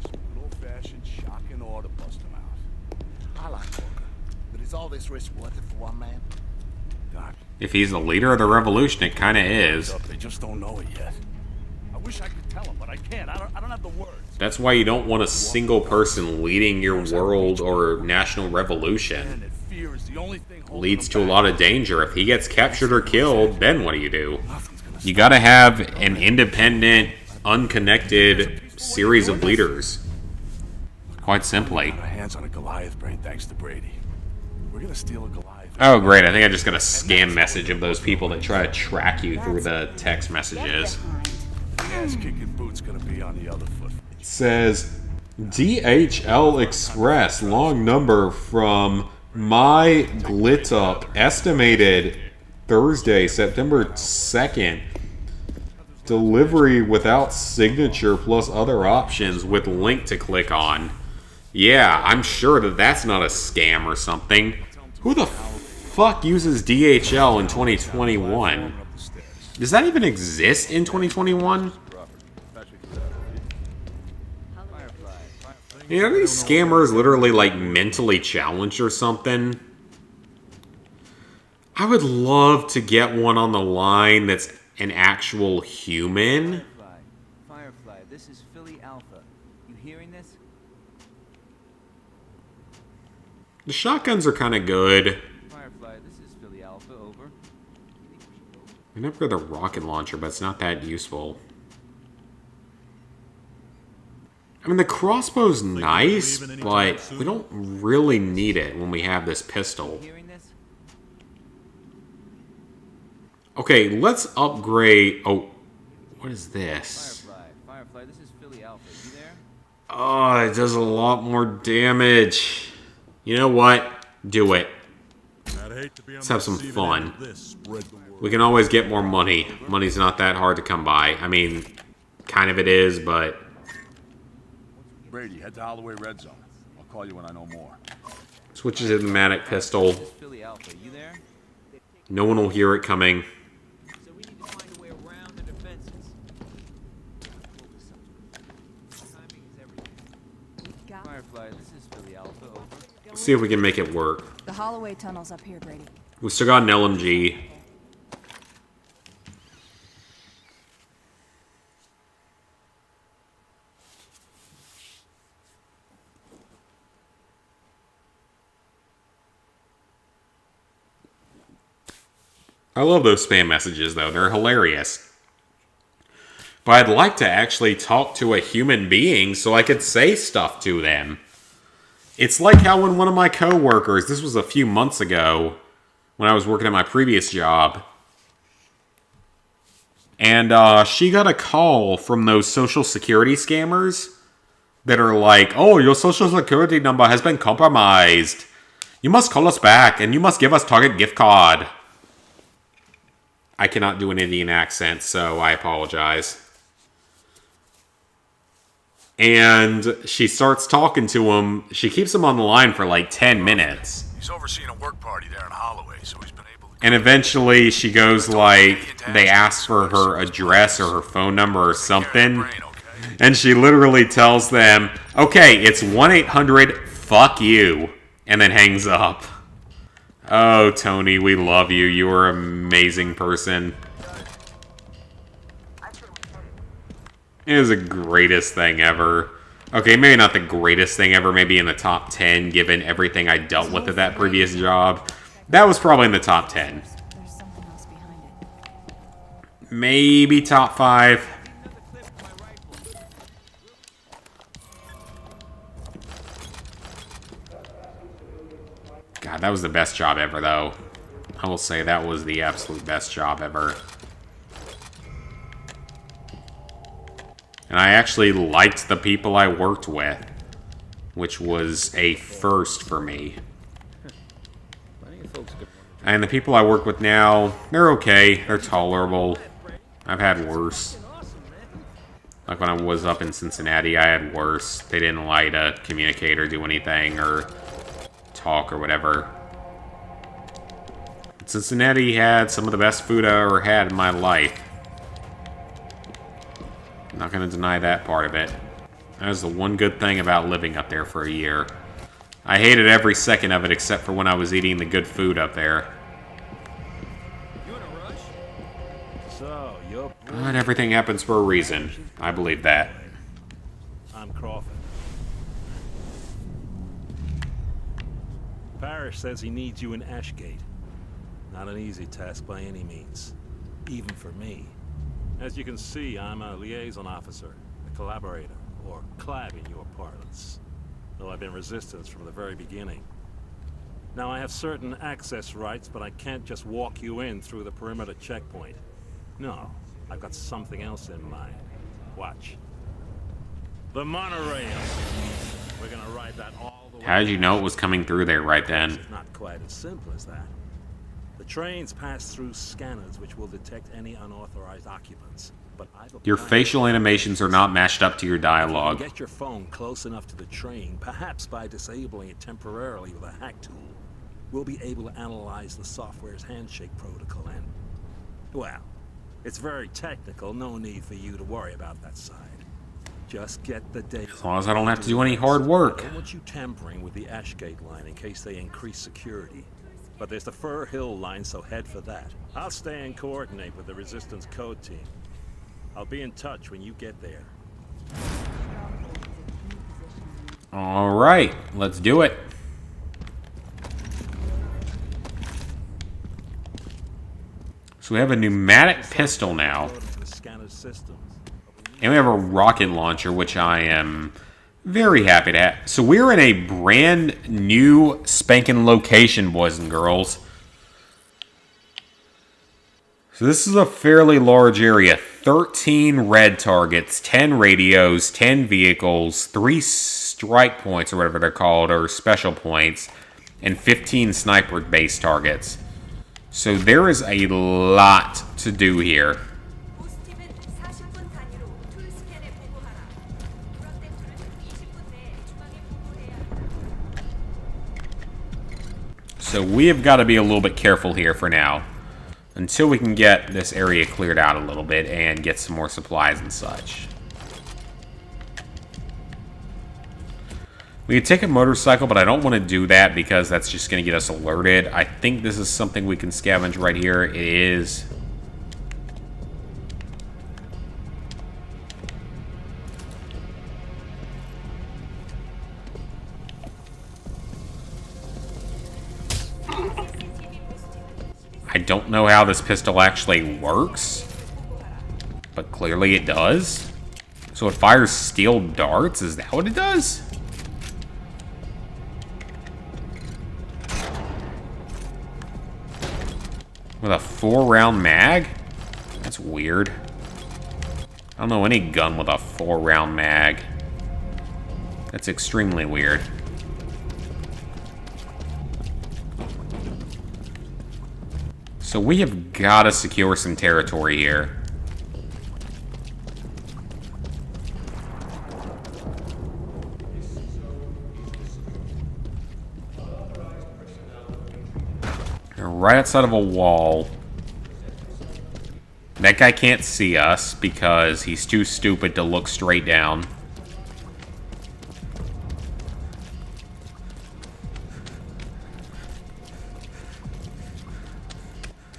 some good old-fashioned shock and awe to bust them out. I like Walker, but is all this risk worth it for one man? Doc. If he's the leader of the revolution, it kind of is. They just don't know it yet. I wish I could tell them, but I can't. I don't have the words. That's why you don't want a single person leading your world or national revolution. Leads to a lot of danger. If he gets captured or killed, then what do? You gotta have an independent, unconnected series of leaders. Quite simply. Our hands on a Goliath brain thanks to Brady. We're gonna steal a Goliath. Oh great, I think I just got a scam message of those people that try to track you through the text messages. Ass-kicking boot's gonna be on the other foot. It says DHL Express, long number from My Glitup, estimated Thursday, September 2nd. Delivery without signature plus other options with link to click on. Yeah, I'm sure that that's not a scam or something. Who the fuck uses DHL in 2021? Does that even exist in 2021? You know, are these scammers literally like mentally challenged or something? I would love to get one on the line that's an actual human. Firefly, this is Philly Alpha. You hearing this? The shotguns are kind of good. Firefly, this is Philly Alpha, over. I never got the rocket launcher, but it's not that useful. I mean, the crossbow's nice, but we don't really need it when we have this pistol. Okay, let's upgrade... Oh, what is this? Firefly, this is Philly Alpha. You there? Oh, it does a lot more damage. You know what? Do it. Let's have some fun. We can always get more money. Money's not that hard to come by. I mean, kind of it is, but... Brady, head to Holloway Red Zone. I'll call you when I know more. Switches to the Matic pistol. No one will hear it coming. So we need to find a way around the defenses. Timing is everything. Firefly, this is Philly Alpha, over. Let's see if we can make it work. The Holloway tunnel's up here, Brady. We still got an LMG. I love those spam messages, though. They're hilarious. But I'd like to actually talk to a human being so I could say stuff to them. It's like how when one of my coworkers, this was a few months ago, when I was working at my previous job, and she got a call from those social security scammers that are like, oh, your social security number has been compromised. You must call us back, and you must give us Target gift card. I cannot do an Indian accent, so I apologize. And she starts talking to him. She keeps him on the line for like 10 minutes. He's overseeing a work party there in Holloway, so he's been able to... And eventually she goes like, they ask for her address or her phone number or something. And she literally tells them, okay, it's 1-800-fuck you. And then hangs up. Oh, Tony, we love you. You are an amazing person. It is the greatest thing ever. Okay, maybe not the greatest thing ever. Maybe in the top 10, given everything I dealt with at that previous job. That was probably in the top 10. Maybe top 5. God, that was the best job ever, though. I will say that was the absolute best job ever. And I actually liked the people I worked with, which was a first for me. And the people I work with now, they're okay. They're tolerable. I've had worse. Like when I was up in Cincinnati, I had worse. They didn't like to communicate or do anything or talk or whatever. Cincinnati had some of the best food I ever had in my life. I'm not going to deny that part of it. That was the one good thing about living up there for a year. I hated every second of it except for when I was eating the good food up there. But everything happens for a reason. I believe that. I'm Crawford. Parrish says he needs you in Ashgate. Not an easy task by any means, even for me. As you can see, I'm a liaison officer, a collaborator, or clab in your parlance. Though I've been resistance from the very beginning. Now I have certain access rights, but I can't just walk you in through the perimeter checkpoint. No, I've got something else in mind. Watch. The monorail. We're gonna ride that all the way. How did you know it was coming through there right then? It's not quite as simple as that. The trains pass through scanners which will detect any unauthorized occupants. But your facial animations are not matched up to your dialogue. Get your phone close enough to the train, perhaps by disabling it temporarily with a hack tool. We'll be able to analyze the software's handshake protocol and... well, it's very technical, no need for you to worry about that side. Just get the data. As long as I don't have to do any hard work. I don't want you tampering with the Ashgate line in case they increase security. But there's the Fur Hill line, so head for that. I'll stay and coordinate with the Resistance Code team. I'll be in touch when you get there. Alright, let's do it. So we have a pneumatic pistol now. And we have a rocket launcher, which I am very happy to have. So we're in a brand new spanking location, boys and girls. So this is a fairly large area. 13 red targets, 10 radios, 10 vehicles, 3 strike points or whatever they're called, or special points, and 15 sniper base targets. So there is a lot to do here. So we have got to be a little bit careful here for now. Until we can get this area cleared out a little bit and get some more supplies and such. We could take a motorcycle, but I don't want to do that because that's just going to get us alerted. I think this is something we can scavenge right here. It is. I don't know how this pistol actually works, but clearly it does. So it fires steel darts? Is that what it does? With a 4-round mag? That's weird. I don't know any gun with a 4-round mag. That's extremely weird. So we have got to secure some territory here. They're right outside of a wall. That guy can't see us because he's too stupid to look straight down.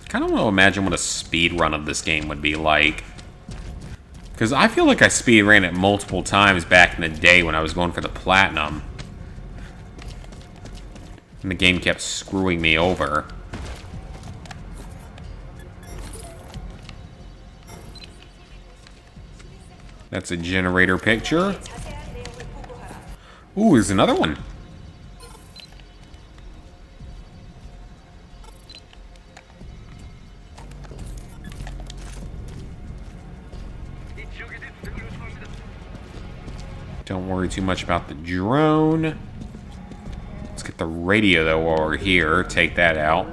Kind of want to imagine what a speed run of this game would be like. Because I feel like I speed ran it multiple times back in the day when I was going for the platinum. And the game kept screwing me over. That's a generator picture. Ooh, there's another one. Don't worry too much about the drone. Let's get the radio, though, while we're here. Take that out.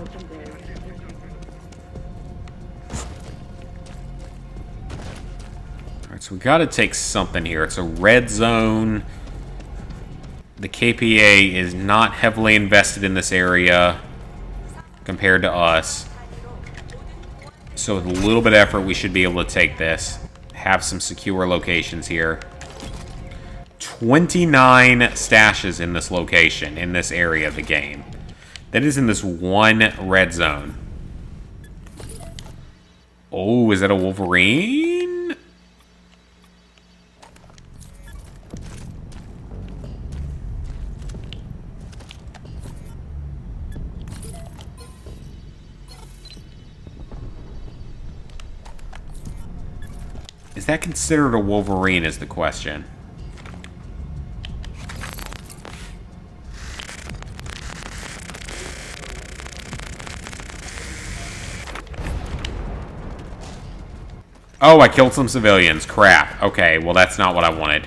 Alright, so we gotta take something here. It's a red zone. The KPA is not heavily invested in this area compared to us. So with a little bit of effort, we should be able to take this. Have some secure locations here. 29 stashes in this location, in this area of the game. That is in this one red zone. Oh, is that a Wolverine? Is that considered a Wolverine is the question. Oh, I killed some civilians. Crap. Okay, well that's not what I wanted.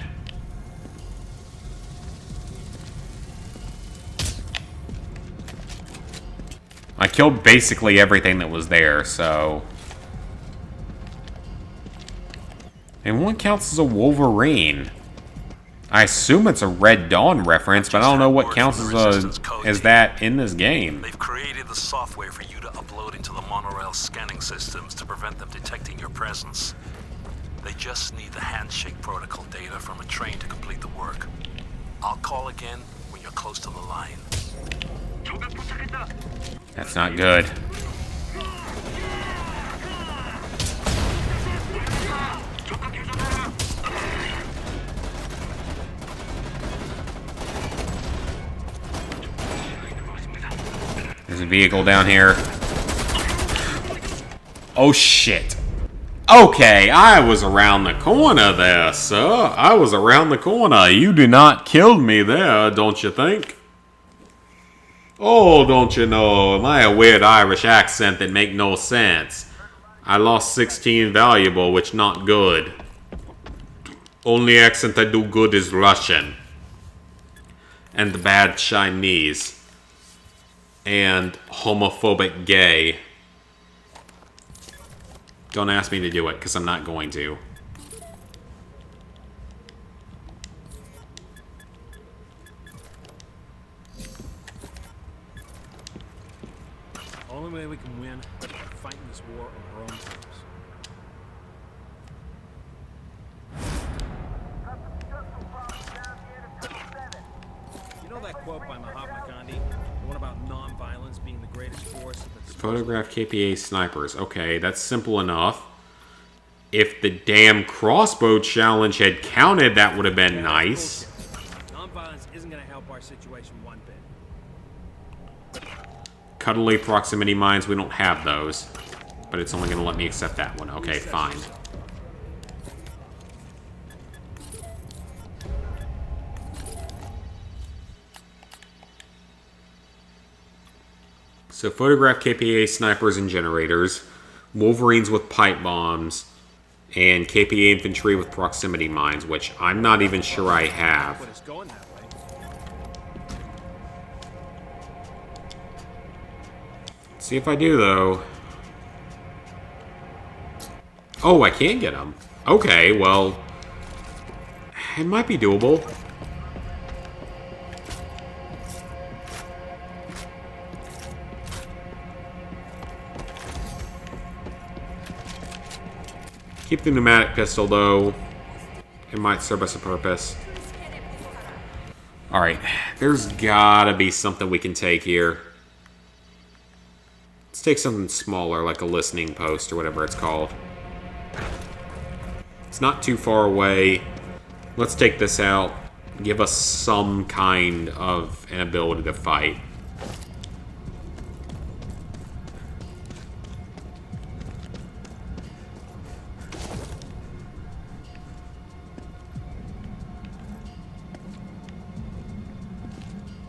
I killed basically everything that was there, so... And one counts as a Wolverine. I assume it's a Red Dawn reference, but I don't know what counts as that in this game. They've created the software for you to upload into the monorail scanning systems to prevent them detecting your presence. They just need the handshake protocol data from a train to complete the work. I'll call again when you're close to the line. That's not good. There's a vehicle down here. Oh, shit. Okay, I was around the corner there, sir. I was around the corner. You do not kill me there, don't you think? Oh, don't you know, am I a weird Irish accent that make no sense? I lost 16 valuable, which not good. Only accent I do good is Russian. And the bad Chinese. And homophobic gay. Don't ask me to do it, because I'm not going to. Only way we can win is by fighting this war on our own terms. You know that quote by Mahatma Gandhi? The one about non-violence being the greatest force? Photograph KPA snipers. Okay, that's simple enough. If the damn crossbow challenge had counted, that would have been nice. Non-violence isn't going to help our situation one bit. Cuddly proximity mines, we don't have those. But it's only going to let me accept that one. Okay, fine. So photograph KPA snipers and generators, Wolverines with pipe bombs, and KPA infantry with proximity mines, which I'm not even sure I have. See if I do, though. Oh, I can get them. Okay, well, it might be doable. Keep the pneumatic pistol, though. It might serve us a purpose. Alright, there's gotta be something we can take here. Let's take something smaller, like a listening post or whatever it's called. It's not too far away. Let's take this out. Give us some kind of an ability to fight.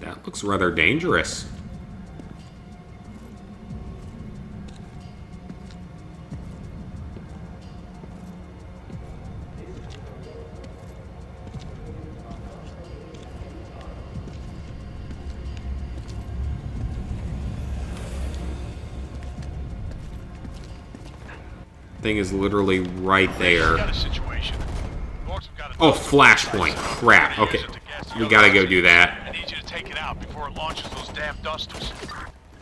That looks rather dangerous. Thing is literally right there. Oh, flashpoint. Crap. Okay. We gotta go do that. I need you to take it out before it launches those damn dusters.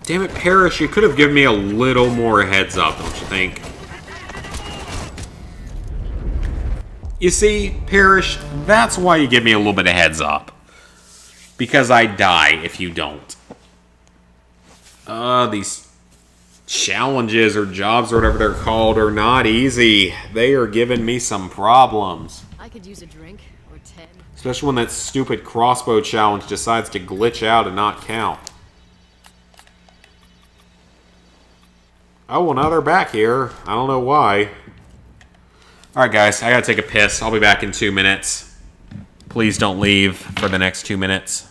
Damn it, Parrish. You could have given me a little more heads up, don't you think? You see, Parrish, that's why you give me a little bit of heads up. Because I die if you don't. These challenges or jobs or whatever they're called are not easy. They are giving me some problems. I could use a drink or 10. Especially when that stupid crossbow challenge decides to glitch out and not count. Oh, well, now they're back here. I don't know why. Alright, guys. I gotta take a piss. I'll be back in 2 minutes. Please don't leave for the next 2 minutes.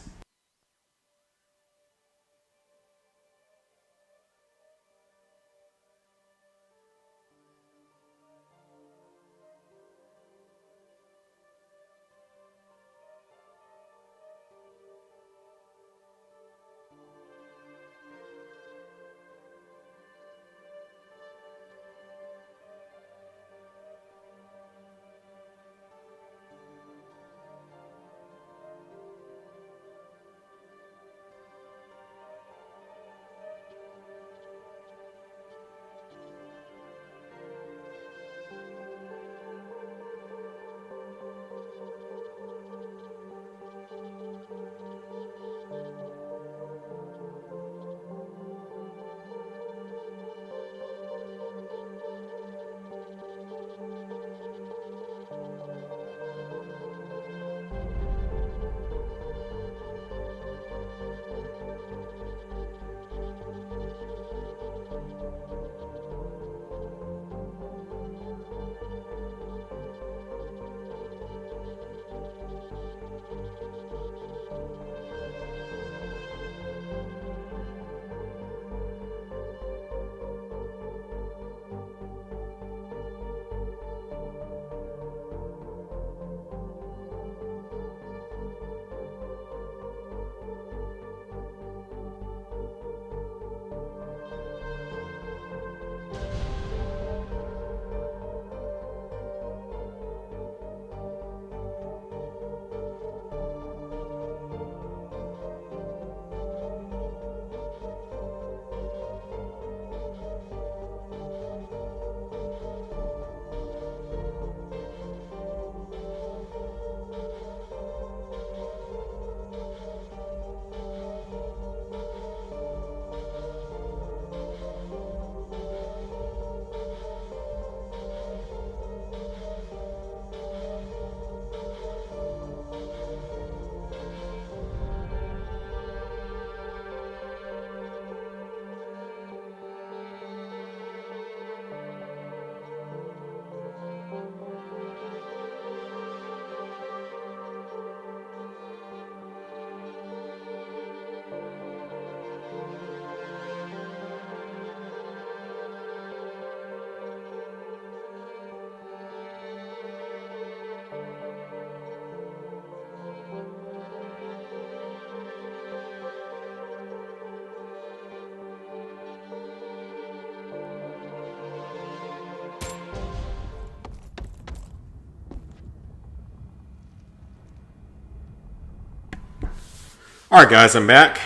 Alright guys, I'm back.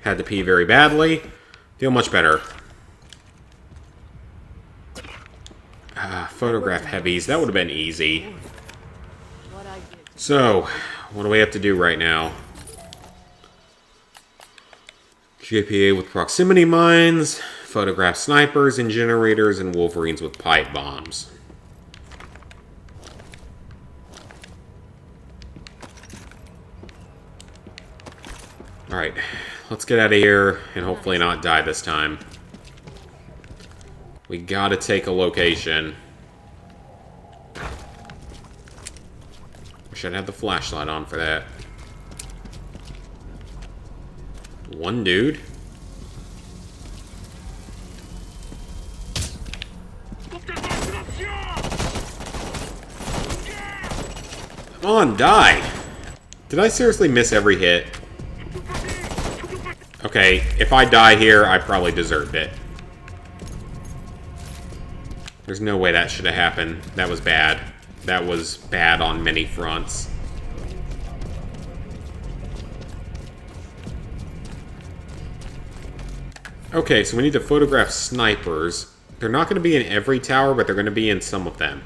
Had to pee very badly. Feel much better. Photograph heavies. That would have been easy. So, what do we have to do right now? JPA with proximity mines, photograph snipers and generators, and wolverines with pipe bombs. Alright, let's get out of here and hopefully not die this time. We gotta take a location. Wish I'd had the flashlight on for that. One dude. Come on, die! Did I seriously miss every hit? Okay, if I die here, I probably deserved it. There's no way that should have happened. That was bad. That was bad on many fronts. Okay, so we need to photograph snipers. They're not going to be in every tower, but they're going to be in some of them.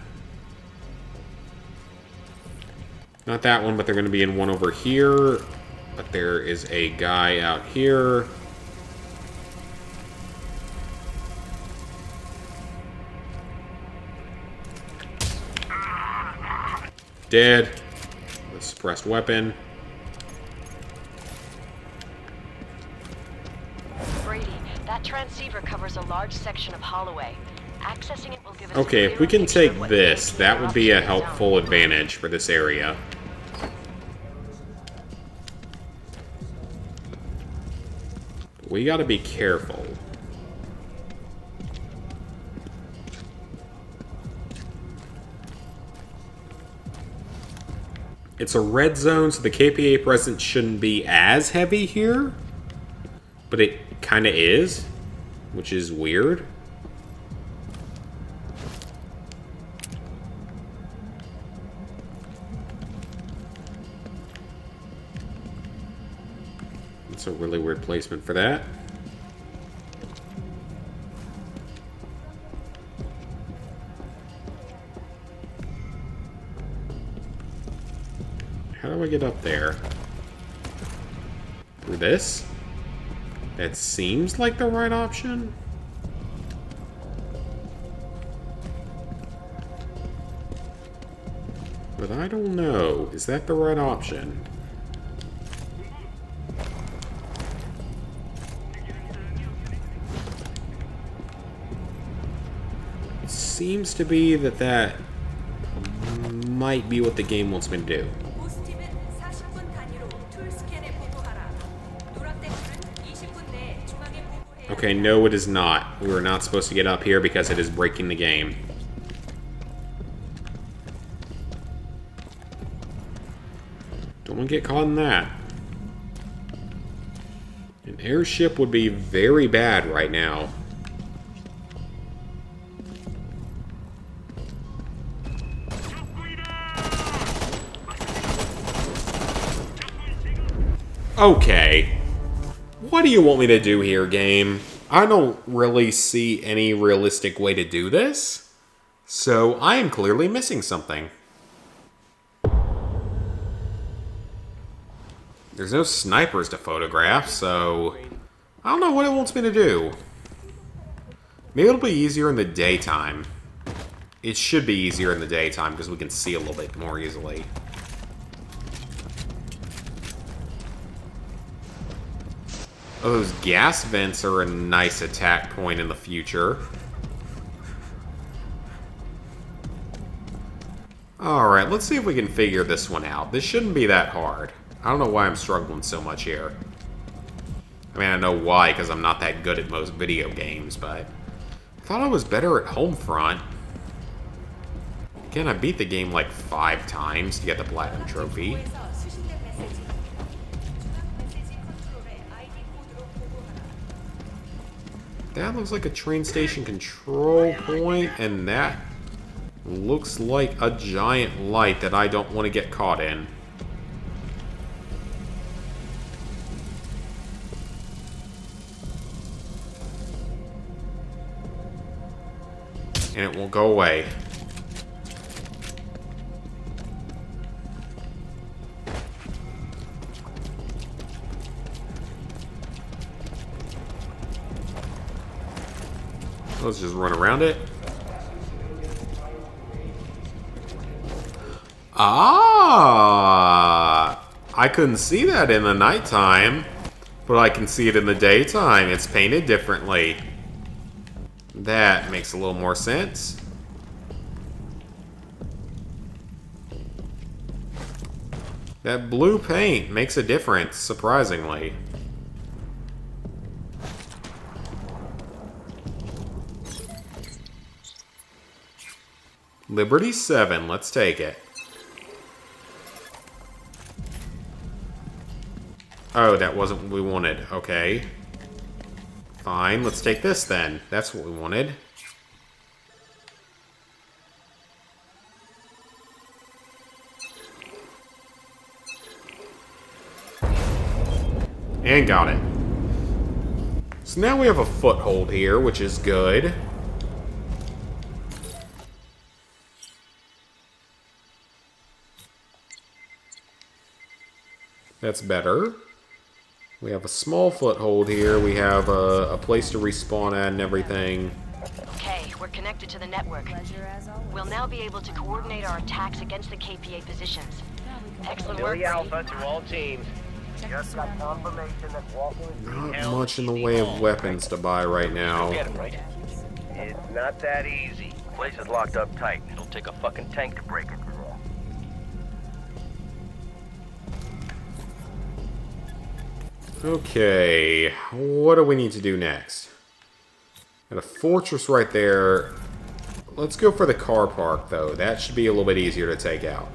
Not that one, but they're going to be in one over here. But there is a guy out here. Dead. With a suppressed weapon. Brady, that transceiver covers a large section of Holloway. Accessing it will give us Okay, if we can take this, that would be a helpful advantage for this area. We gotta be careful. It's a red zone, so the KPA presence shouldn't be as heavy here. But it kinda is, which is weird. That's a really weird placement for that. How do I get up there? Through this? That seems like the right option. But I don't know. Is that the right option? It seems to be that might be what the game wants me to do. Okay, no it is not. We were not supposed to get up here because it is breaking the game. Don't want to get caught in that. An airship would be very bad right now. Okay. What do you want me to do here, game? I don't really see any realistic way to do this. So I am clearly missing something. There's no snipers to photograph, so I don't know what it wants me to do. Maybe it'll be easier in the daytime. It should be easier in the daytime because we can see a little bit more easily. Oh, those gas vents are a nice attack point in the future. Alright, let's see if we can figure this one out. This shouldn't be that hard. I don't know why I'm struggling so much here. I mean, I know why, because I'm not that good at most video games, but I thought I was better at Homefront. Again, I beat the game like 5 times to get the Platinum Trophy. That looks like a train station control point, and that looks like a giant light that I don't want to get caught in. And it won't go away. Let's just run around it. Ah! I couldn't see that in the nighttime, but I can see it in the daytime. It's painted differently. That makes a little more sense. That blue paint makes a difference, surprisingly. Liberty 7, let's take it. Oh, that wasn't what we wanted. Okay. Fine, let's take this then. That's what we wanted. And got it. So now we have a foothold here, which is good. That's better. We have a small foothold here. We have a place to respawn at and everything. Okay, we're connected to the network. We'll now be able to coordinate our attacks against the KPA positions. Excellent work, Billy Alpha to all teams. Just got confirmation that Walker is Not much in the way of weapons to buy right now. Get it, right? It's not that easy. Place is locked up tight. It'll take a fucking tank to break it through. Okay, what do we need to do next? Got a fortress right there. Let's go for the car park, though. That should be a little bit easier to take out.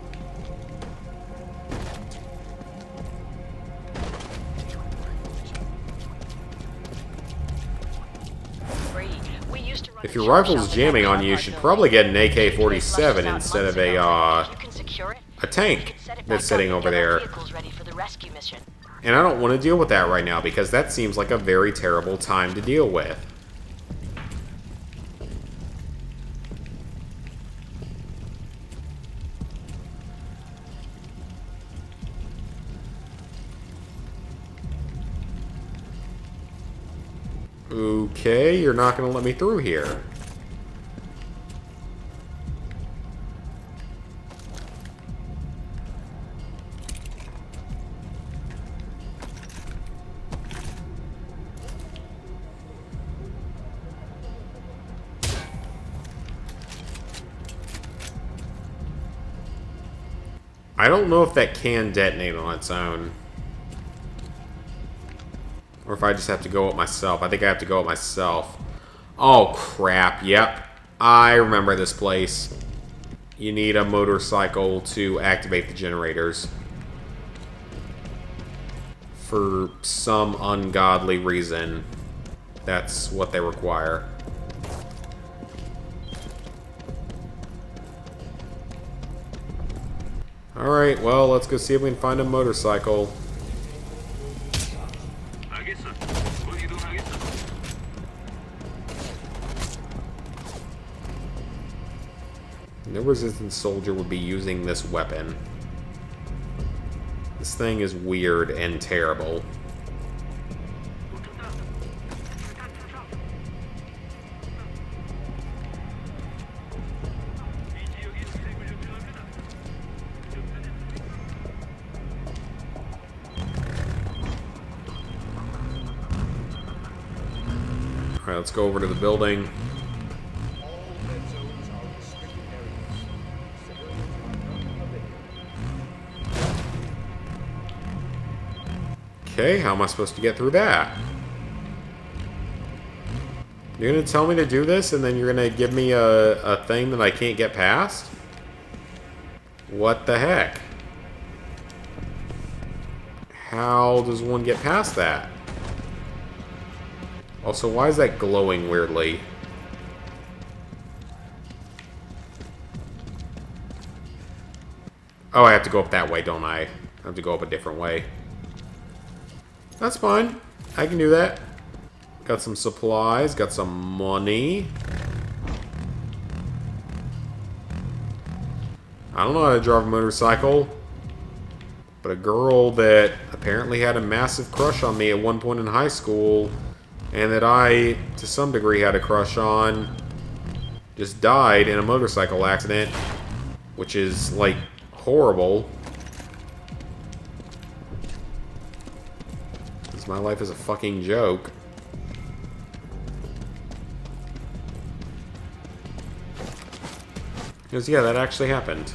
If your rifle's jamming on you, you should probably get an AK-47 instead of a tank that's sitting over there. And I don't want to deal with that right now, because that seems like a very terrible time to deal with. Okay, you're not going to let me through here. I don't know if that can detonate on its own. Or if I just have to go up myself. I think I have to go up myself. Oh, crap. Yep. I remember this place. You need a motorcycle to activate the generators. For some ungodly reason. That's what they require. Alright, well, let's go see if we can find a motorcycle. No resistance soldier would be using this weapon. This thing is weird and terrible. Alright, let's go over to the building. Okay, how am I supposed to get through that? You're gonna tell me to do this, and then you're gonna give me a thing that I can't get past? What the heck? How does one get past that? Also, why is that glowing weirdly? Oh, I have to go up that way, don't I? I have to go up a different way. That's fine. I can do that. Got some supplies, got some money. I don't know how to drive a motorcycle, but a girl that apparently had a massive crush on me at one point in high school, and that I, to some degree, had a crush on, just died in a motorcycle accident, which is, like, horrible. Because my life is a fucking joke. Because, yeah, that actually happened.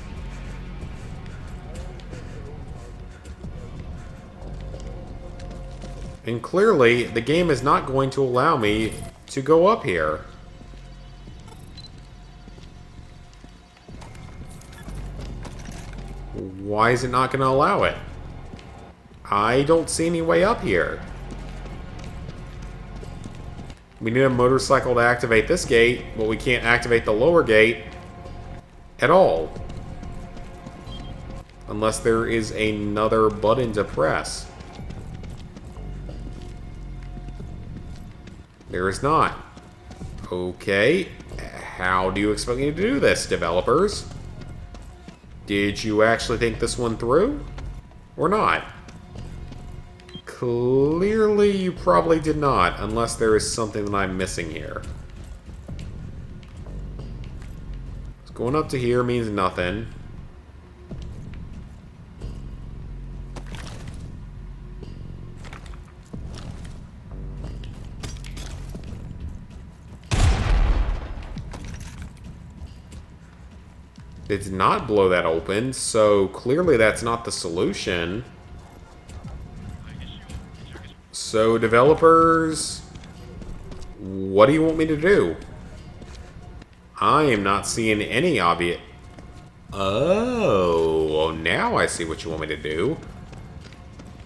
And clearly, the game is not going to allow me to go up here. Why is it not going to allow it? I don't see any way up here. We need a motorcycle to activate this gate, but we can't activate the lower gate at all. Unless there is another button to press. There is not. Okay, how do you expect me to do this, developers? Did you actually think this one through? Or not? Clearly you probably did not, unless there is something that I'm missing here. Going up to here means nothing. It did not blow that open, so clearly that's not the solution. So, developers, what do you want me to do? I am not seeing any obvious... Oh, now I see what you want me to do.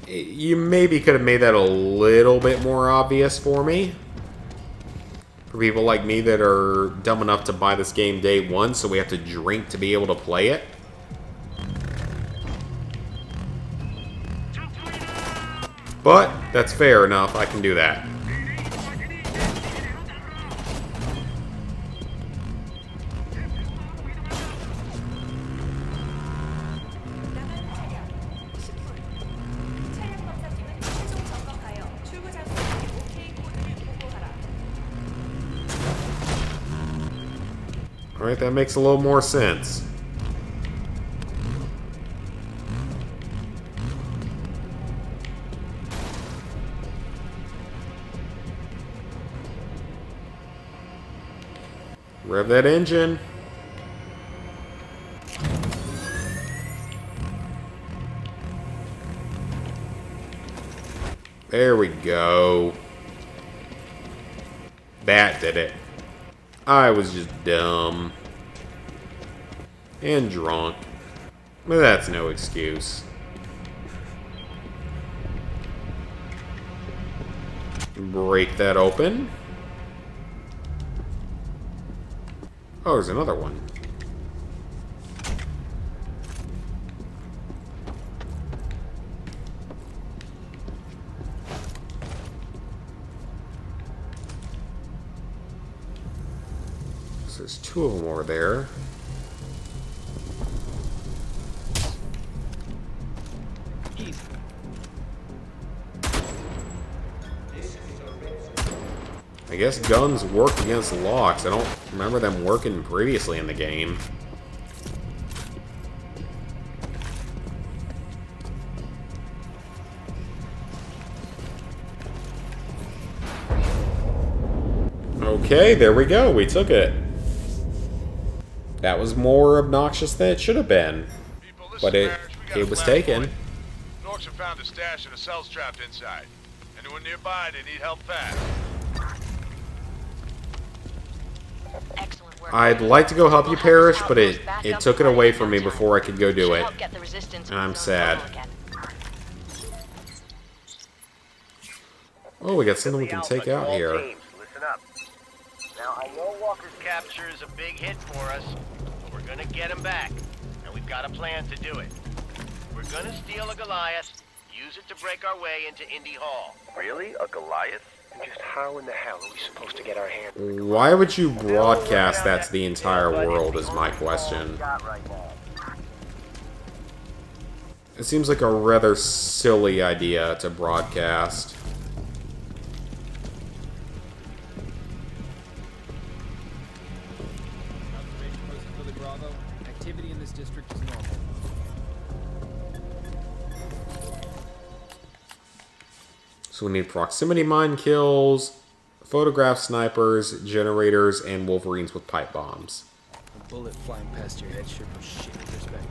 You maybe could have made that a little bit more obvious for me. For people like me that are dumb enough to buy this game day one, so we have to drink to be able to play it. But, that's fair enough, I can do that. Alright, that makes a little more sense. Rev that engine. There we go. That did it. I was just dumb. And drunk. But that's no excuse. Break that open. Oh, there's another one. So there's two of them over there. I guess guns work against locks. I don't remember them working previously in the game. Okay, there we go. We took it. That was more obnoxious than it should have been. But it was taken. Norks have found a stash and a cell's trapped inside. Anyone nearby, they need help fast. I'd like to go help you, Parrish, but it took it away from me before I could go do it. And I'm sad. Oh, we got something we can take out here. Listen up. Now, I know Walker's capture is a big hit for us, but we're gonna get him back. And we've got a plan to do it. We're gonna steal a Goliath, use it to break our way into Indy Hall. Really? A Goliath? And just how in the hell are we supposed to get our hands on it? Why would you broadcast that to the entire world is my question. It seems like a rather silly idea to broadcast. Observation posted for the Bravo. Activity in this district is normal. So we need proximity mine kills, photograph snipers, generators, and wolverines with pipe bombs. A bullet flying past your head should put shit in perspective.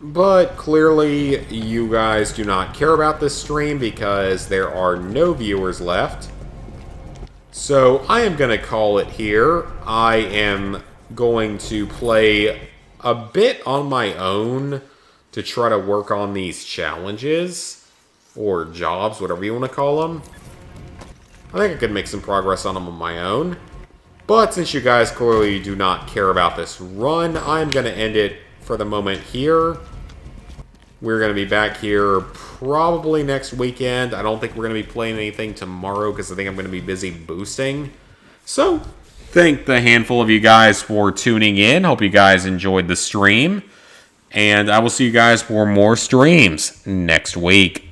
But clearly you guys do not care about this stream because there are no viewers left. So I am going to call it here. I am going to play a bit on my own to try to work on these challenges or jobs, whatever you want to call them. I think I could make some progress on them on my own. But since you guys clearly do not care about this run, I'm going to end it for the moment here. We're going to be back here probably next weekend. I don't think we're going to be playing anything tomorrow because I think I'm going to be busy boosting. So, thank the handful of you guys for tuning in. Hope you guys enjoyed the stream. And I will see you guys for more streams next week.